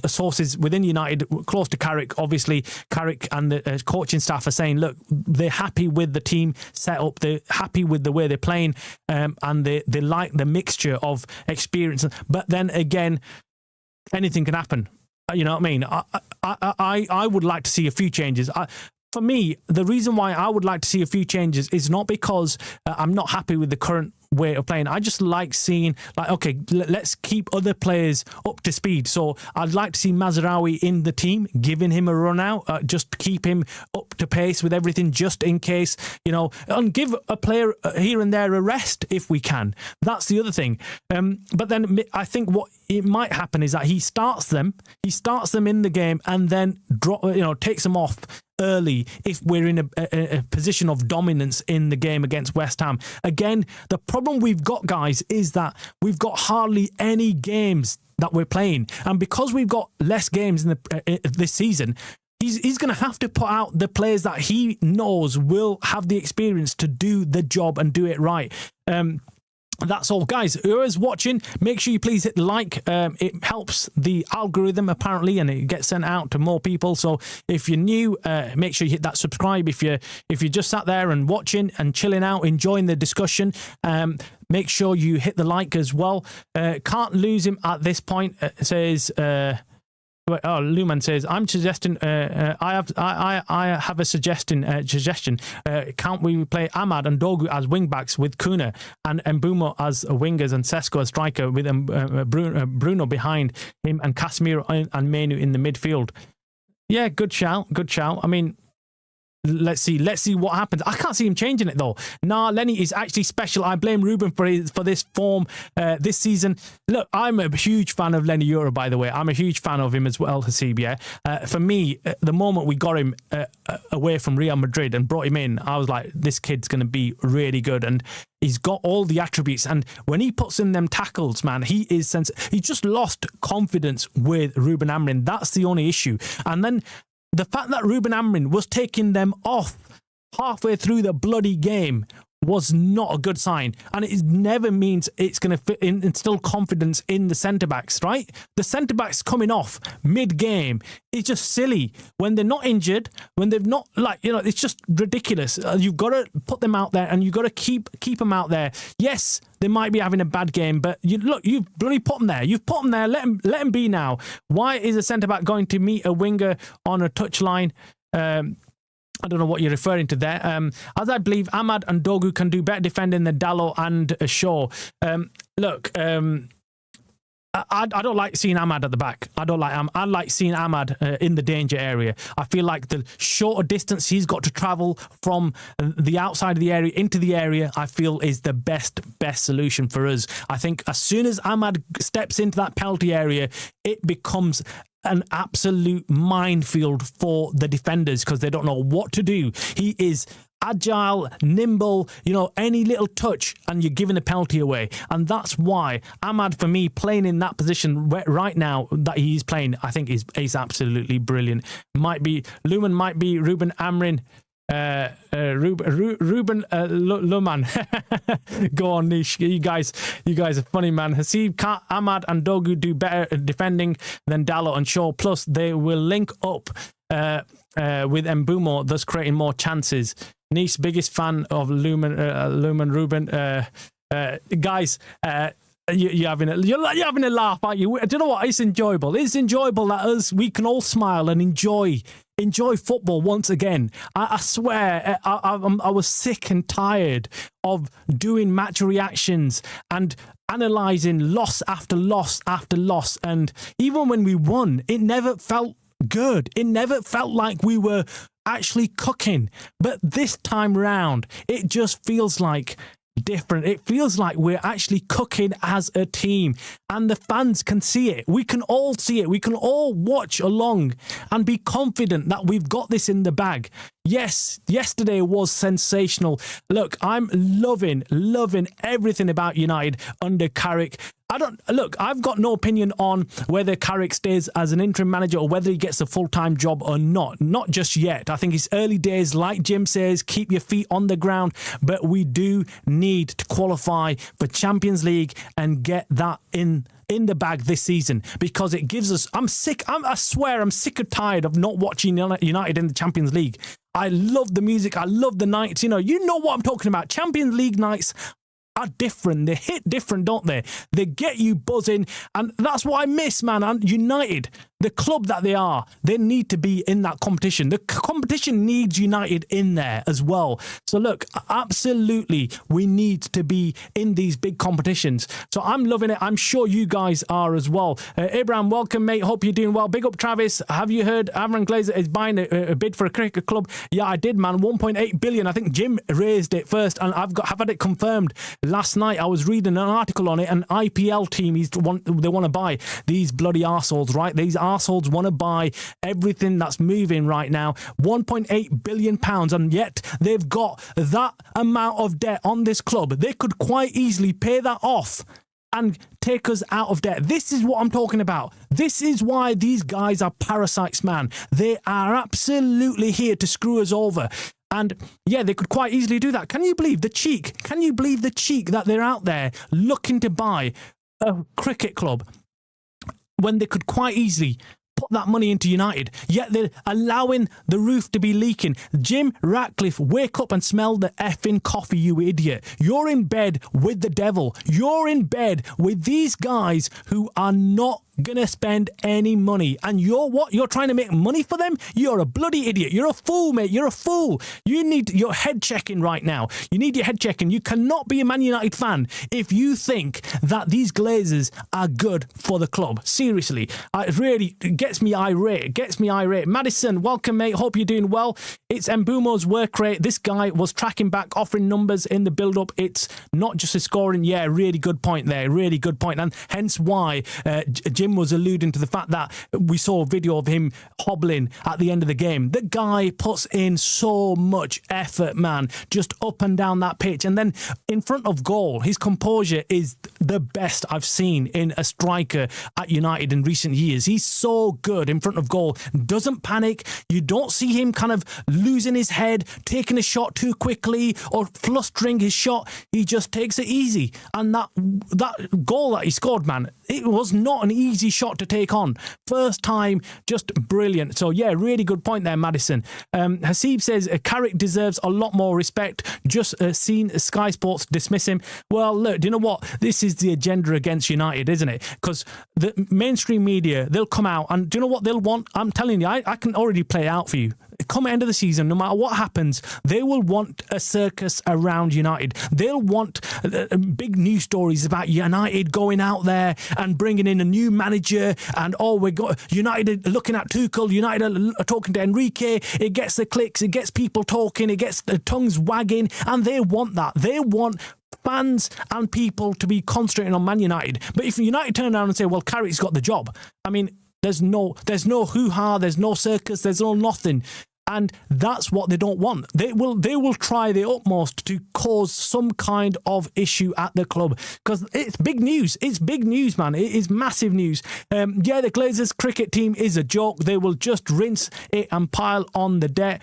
sources within United, close to Carrick. Obviously, Carrick and the coaching staff are saying, look, they're happy with the team set up, they're happy with the way they're playing, and they like the mixture of experience. But then again, anything can happen. You know what I mean? I would like to see a few changes. For me, the reason why I would like to see a few changes is not because I'm not happy with the current way of playing. I just like seeing, okay, let's keep other players up to speed. So I'd like to see Mazraoui in the team, giving him a run out, just to keep him up to pace with everything, just in case, and give a player here and there a rest if we can. That's the other thing. But then I think what it might happen is that he starts them in the game and then takes them off early if we're in a position of dominance in the game against West Ham. Again, the problem we've got, guys, is that we've got hardly any games that we're playing, and because we've got less games in this season, he's going to have to put out the players that he knows will have the experience to do the job and do it right. That's all, guys. Whoever's watching, make sure you please hit the like. It helps the algorithm, apparently, and it gets sent out to more people. So if you're new, make sure you hit that subscribe. If you just sat there and watching and chilling out, enjoying the discussion, make sure you hit the like as well. Can't lose him at this point. It says... Luman says, I'm suggesting, I have a suggestion. Can't we play Ahmad and Dogu as wing backs with Kuna and Mbumo as wingers and Sesko as striker with Bruno behind him and Casemiro and Menu in the midfield? Yeah, good shout. I mean, let's see what happens. I can't see him changing it though. Nah, Lenny is actually special. I blame Ruben for this form this season. Look, I'm a huge fan of Lenny Euro, by the way. I'm a huge fan of him as well, Hasib. Yeah. For me, the moment we got him away from Real Madrid and brought him in, I was like, this kid's going to be really good, and he's got all the attributes. And when he puts in them tackles, man, he just lost confidence with Ruben Amorim. That's the only issue. And then the fact that Ruben Amorim was taking them off halfway through the bloody game was not a good sign. And it never means it's going to instill confidence in the centre-backs, right? The centre-backs coming off mid-game is just silly. When they're not injured, when they've not, it's just ridiculous. You've got to put them out there and you've got to keep them out there. Yes, they might be having a bad game, but you've bloody put them there. You've put them there. Let them be now. Why is a centre-back going to meet a winger on a touchline? I don't know what you're referring to there. As I believe Ahmad and Dogu can do better defending than Dalot and Shaw. I don't like seeing Ahmad at the back. I like seeing Ahmad in the danger area. I feel like the shorter distance he's got to travel from the outside of the area into the area, I feel is the best solution for us. I think as soon as Ahmad steps into that penalty area, it becomes an absolute minefield for the defenders because they don't know what to do. He is agile, nimble, any little touch and you're giving a penalty away. And that's why Ahmad, for me, playing in that position right now that he's playing, I think is absolutely brilliant. Luman might be Ruben Amorim. Ruben Luman. Go on, Nish. You guys are funny, man. Hasib, can't Ahmad and Dogu do better defending than Dalot and Shaw? Plus, they will link up with Mbumo, thus creating more chances. Nish, biggest fan of Luman Ruben. Guys, you're having a laugh, aren't you? Do you know what? It's enjoyable. It's enjoyable that we can all smile and enjoy football once again. I swear, I was sick and tired of doing match reactions and analysing loss after loss after loss. And even when we won, it never felt good. It never felt like we were actually cooking. But this time round, it just feels like different. It feels like we're actually cooking as a team, and the fans can see it. We can all see it. We can all watch along and be confident that we've got this in the bag. Yes, yesterday was sensational. Look, I'm loving everything about United under Carrick. I've got no opinion on whether Carrick stays as an interim manager or whether he gets a full-time job or not. Not just yet. I think it's early days. Like Jim says, keep your feet on the ground. But we do need to qualify for Champions League and get that in the bag this season, because it gives us... I swear I'm sick and tired of not watching United in the Champions League. I love the music. I love the nights. You know what I'm talking about. Champions League nights are different. They hit different, don't they? They get you buzzing, and that's what I miss, man. And United, the club that they are, they need to be in that competition. The competition needs United in there as well. So look, absolutely, we need to be in these big competitions. So I'm loving it. I'm sure you guys are as well. Abraham, welcome, mate. Hope you're doing well. Big up, Travis. Have you heard Aaron Glazer is buying a bid for a cricket club? Yeah, I did, man. 1.8 billion. I think Jim raised it first, and I've had it confirmed. Last night I was reading an article on it. An IPL team they want to buy these bloody arseholes, right? These arseholes want to buy everything that's moving right now. £1.8 billion, and yet they've got that amount of debt on this club. They could quite easily pay that off and take us out of debt. This is what I'm talking about. This is why these guys are parasites, man. They are absolutely here to screw us over. And yeah, they could quite easily do that. Can you believe the cheek? Can you believe the cheek that they're out there looking to buy a cricket club when they could quite easily put that money into United, yet they're allowing the roof to be leaking? Jim Ratcliffe, wake up and smell the effing coffee, you idiot. You're in bed with the devil. You're in bed with these guys who are not gonna spend any money, and you're trying to make money for them? You're a bloody idiot. You're a fool, mate. You're a fool. You need your head checking right now. You need your head checking. You cannot be a Man United fan if you think that these Glazers are good for the club. Seriously, it really gets me irate. Madison, welcome, mate. Hope you're doing well. It's Mbumo's work rate. This guy was tracking back, offering numbers in the build-up. It's not just a scoring. Yeah, really good point there. Really good point, and hence why Jim was alluding to the fact that we saw a video of him hobbling at the end of the game. The guy puts in so much effort, man, just up and down that pitch. And then in front of goal, his composure is the best I've seen in a striker at United in recent years. He's so good in front of goal. Doesn't panic. You don't see him kind of losing his head, taking a shot too quickly or flustering his shot. He just takes it easy. And that goal that he scored, man, it was not an easy shot to take on. First time, just brilliant. So yeah, really good point there, Madison. Hasib says Carrick deserves a lot more respect. Just seen Sky Sports dismiss him. Well, look, do you know what? This is the agenda against United, isn't it? Because the mainstream media, they'll come out and do you know what they'll want? I'm telling you, I can already play it out for you. Come end of the season, no matter what happens, they will want a circus around United. They'll want big news stories about United going out there and bringing in a new manager, and we got United looking at Tuchel, United are talking to Enrique. It gets the clicks, it gets people talking, it gets the tongues wagging, and they want that. They want fans and people to be concentrating on Man United. But if United turn around and say, well, Carrick's got the job, I mean, there's no hoo-ha, there's no circus, there's no nothing. And that's what they don't want. They will try their utmost to cause some kind of issue at the club, because it's big news. It's big news, man. It is massive news. Yeah, the Glazers cricket team is a joke. They will just rinse it and pile on the debt.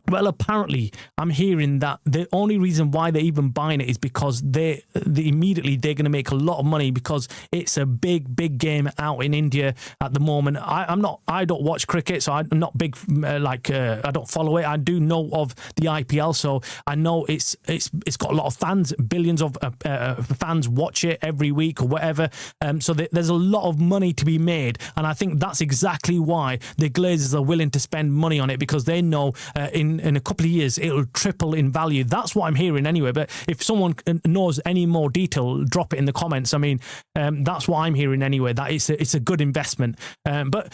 Well, apparently, I'm hearing that the only reason why they're even buying it is because they immediately they're going to make a lot of money because it's a big game out in India at the moment. I don't watch cricket, so I'm not big I don't follow it. I do know of the IPL, so I know it's got a lot of fans, billions of fans watch it every week or whatever. So there's a lot of money to be made, and I think that's exactly why the Glazers are willing to spend money on it, because they know in a couple of years it'll triple in value. That's what I'm hearing anyway, but if someone knows any more detail, drop it in the comments. I mean, that's what I'm hearing anyway, that it's a good investment. But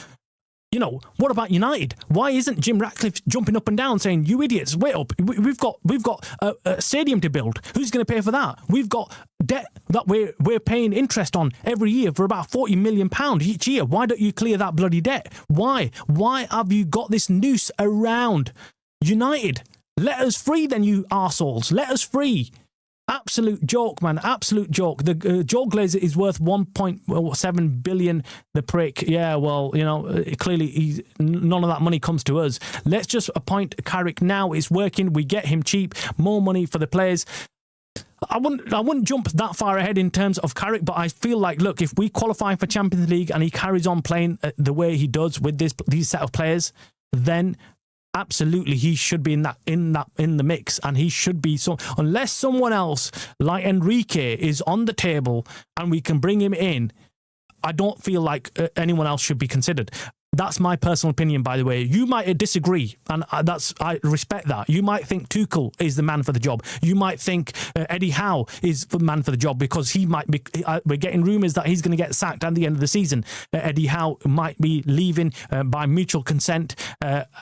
you know, what about United? Why isn't Jim Ratcliffe jumping up and down saying, you idiots, wait up, we've got a stadium to build, who's going to pay for that? We've got debt that we're paying interest on every year for about £40 million each year. Why don't you clear that bloody debt? Why have you got this noose around United? Let us free then, you arseholes. Let us free. Absolute joke, man. Absolute joke. The Joe Glazer is worth 1.7 billion. The prick. Yeah, well, you know, clearly none of that money comes to us. Let's just appoint Carrick now. It's working. We get him cheap. More money for the players. I wouldn't jump that far ahead in terms of Carrick, but I feel like, look, if we qualify for Champions League and he carries on playing the way he does with these set of players, then absolutely he should be in the mix, and he should be. So unless someone else like Enrique is on the table and we can bring him in, I don't feel like anyone else should be considered. That's my personal opinion, by the way. You might disagree, and I respect that. You might think Tuchel is the man for the job. You might think Eddie Howe is the man for the job, because he might be. We're getting rumours that he's going to get sacked at the end of the season. Eddie Howe might be leaving by mutual consent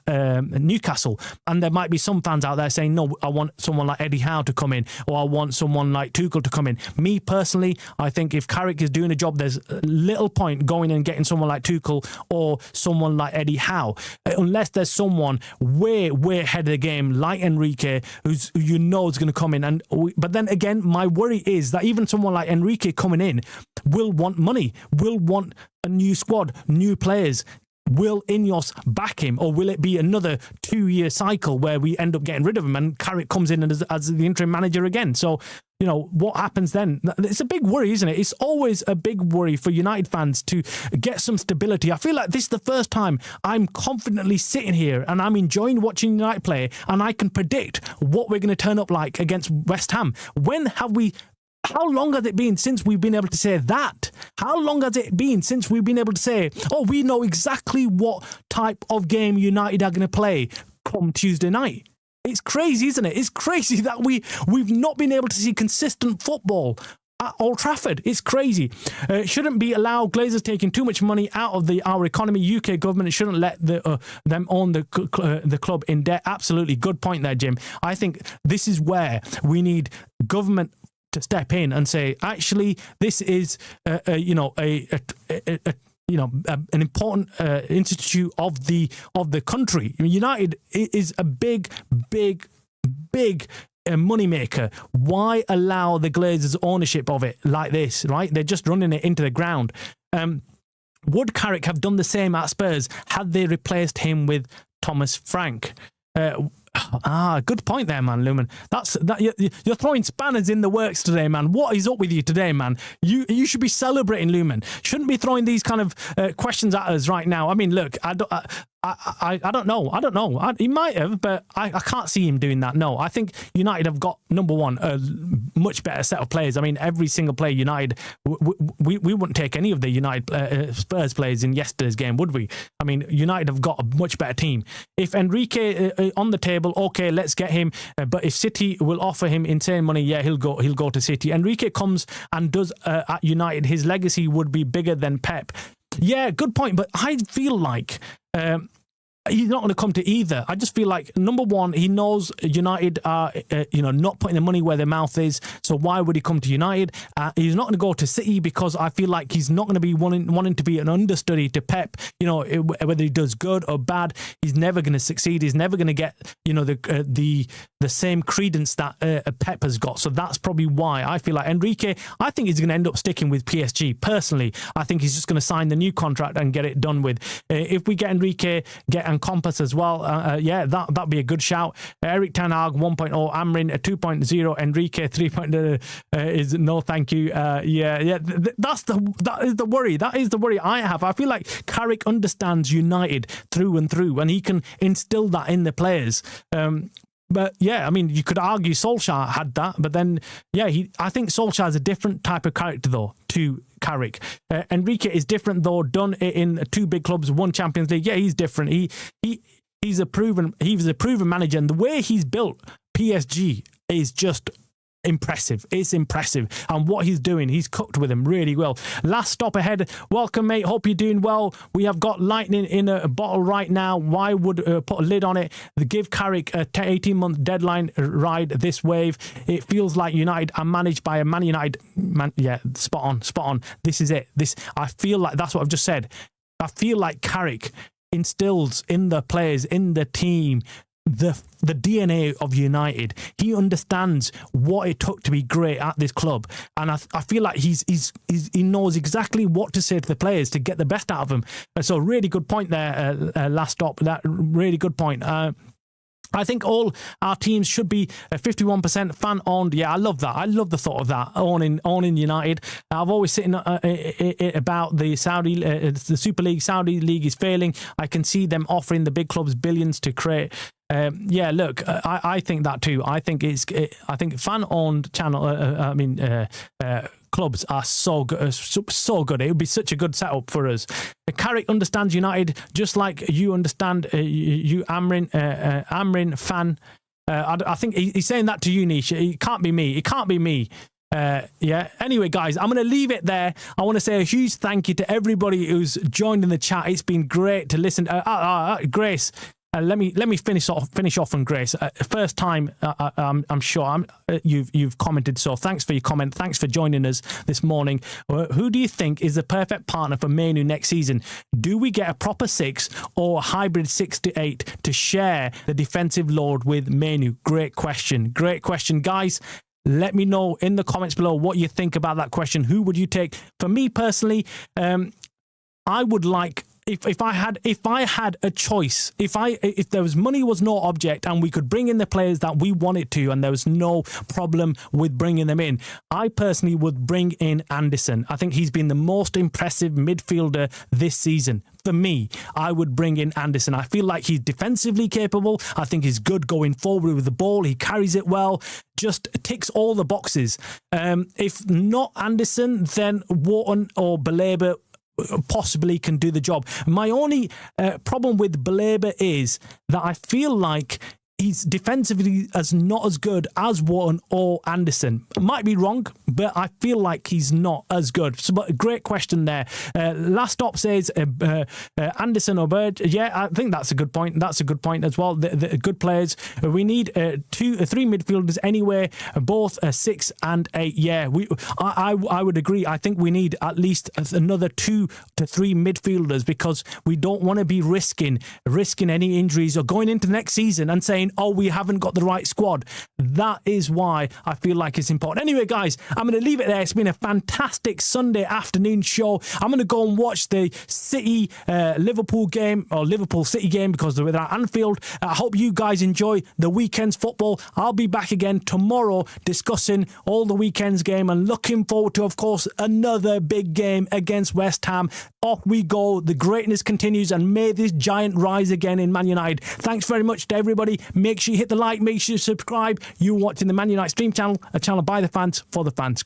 Newcastle, and there might be some fans out there saying, no, I want someone like Eddie Howe to come in, or I want someone like Tuchel to come in. Me personally, I think if Carrick is doing a job, there's little point going and getting someone like Tuchel or someone like Eddie Howe, unless there's someone way ahead of the game like Enrique, who's is going to come in. But then again, my worry is that even someone like Enrique coming in will want money, will want a new squad, new players. Will Ineos back him, or will it be another 2-year cycle where we end up getting rid of him and Carrick comes in as the interim manager again? So, you know, what happens then? It's a big worry, isn't it? It's always a big worry for United fans to get some stability. I feel like this is the first time I'm confidently sitting here and I'm enjoying watching United play, and I can predict what we're going to turn up like against West Ham. How long has it been since we've been able to say that? How long has it been since we've been able to say, oh, we know exactly what type of game United are going to play come Tuesday night? It's crazy, isn't it? It's crazy that we've not been able to see consistent football at Old Trafford. It's crazy. It shouldn't be allowed. Glazers taking too much money out of our economy. UK government shouldn't let them own the club in debt. Absolutely. Good point there, Jim. I think this is where we need government to step in and say, actually, this is an important institute of the country. United is a big money maker. Why allow the Glazers ownership of it like this? Right? They're just running it into the ground. Would Carrick have done the same at Spurs had they replaced him with Thomas Frank? Good point there, man, Lumen. You're throwing spanners in the works today, man. What is up with you today, man? You should be celebrating, Lumen. Shouldn't be throwing these kind of questions at us right now. I mean, look, I don't know. He might have, but I can't see him doing that. No, I think United have got, number one, a much better set of players. I mean, every single player United, we wouldn't take any of the United Spurs players in yesterday's game, would we? I mean, United have got a much better team. If Enrique on the table, okay, let's get him. But if City will offer him insane money, yeah, he'll go to City. Enrique comes and does at United, his legacy would be bigger than Pep. Yeah, good point. But I feel like he's not going to come to either. I just feel like, number one, he knows United are, not putting the money where their mouth is. So why would he come to United? He's not going to go to City because I feel like he's not going to be wanting to be an understudy to Pep. You know, whether he does good or bad, he's never going to succeed. He's never going to get, the the same credence that Pep has got. So that's probably why I feel like Enrique, I think he's going to end up sticking with PSG. Personally, I think he's just going to sign the new contract and get it done with. If we get Enrique, get Encompass as well, that'd be a good shout. Eric Ten Hag 1.0, Amrin 2.0, Enrique 3.0 is no thank you. That is the worry. That is the worry I have. I feel like Carrick understands United through and through, and he can instill that in the players. But yeah, I mean, you could argue Solskjaer had that, but then, I think Solskjaer is a different type of character, though, to Carrick. Enrique is different, though, done it in 2 big clubs, 1 Champions League. Yeah, he's different. He's a proven manager, and the way he's built PSG is just impressive. It's impressive. And what he's doing, he's cooked with him really well. Last stop ahead. Welcome, mate. Hope you're doing well. We have got lightning in a bottle right now. Why would put a lid on it? Give Carrick a 18-month deadline, ride this wave. It feels like United are managed by a Man United man. Yeah, spot on. This is it. I feel like that's what I've just said. I feel like Carrick instills in the players, in the team, the DNA of United. He understands what it took to be great at this club, and I feel like he knows exactly what to say to the players to get the best out of them. So really good point there. Last stop. That really good point. I think all our teams should be 51% fan-owned. Yeah, I love that. I love the thought of that, owning United. I've always sitting about the Saudi, the Super League. Saudi League is failing. I can see them offering the big clubs billions to create. Look, I think that too. I think I think fan-owned channel. Clubs are so good, so good. It would be such a good setup for us. Carrick understands United just like you understand. You Amrin fan. I think he's saying that to you, Nish. It can't be me. It can't be me. Anyway, guys, I'm going to leave it there. I want to say a huge thank you to everybody who's joined in the chat. It's been great to listen. Grace. Let me finish off on Grace. First time, I'm sure you've commented. So thanks for your comment. Thanks for joining us this morning. Who do you think is the perfect partner for Manu next season? Do we get a proper 6 or a hybrid 6 to 8 to share the defensive load with Manu? Great question, guys. Let me know in the comments below what you think about that question. Who would you take? For me personally, I would like. If I had a choice, if there was money was no object and we could bring in the players that we wanted to and there was no problem with bringing them in, I personally would bring in Anderson. I think he's been the most impressive midfielder this season. For me, I would bring in Anderson. I feel like he's defensively capable. I think he's good going forward with the ball. He carries it well. Just ticks all the boxes. If not Anderson, then Wharton or Baleba possibly can do the job. My only problem with Baleba is that I feel like he's defensively not as good as Wharton or Anderson. Might be wrong, but I feel like he's not as good. So, but a great question there. Last stop says Anderson or Bird. Yeah, I think that's a good point. That's a good point as well. The good players. We need 3 midfielders anyway, both 6 and 8. Yeah, I would agree. I think we need at least another 2 to 3 midfielders because we don't want to be risking any injuries or going into next season and saying, oh, we haven't got the right squad. That is why I feel like it's important. Anyway, guys, I'm going to leave it there. It's been a fantastic Sunday afternoon show. I'm going to go and watch the City Liverpool game or Liverpool City game because they're at Anfield. I hope you guys enjoy the weekend's football. I'll be back again tomorrow discussing all the weekend's game and looking forward to, of course, another big game against West Ham. Off we go. The greatness continues and may this giant rise again in Man United. Thanks very much to everybody. Make sure you hit the like, make sure you subscribe. You're watching the Man United Stream channel, a channel by the fans for the fans.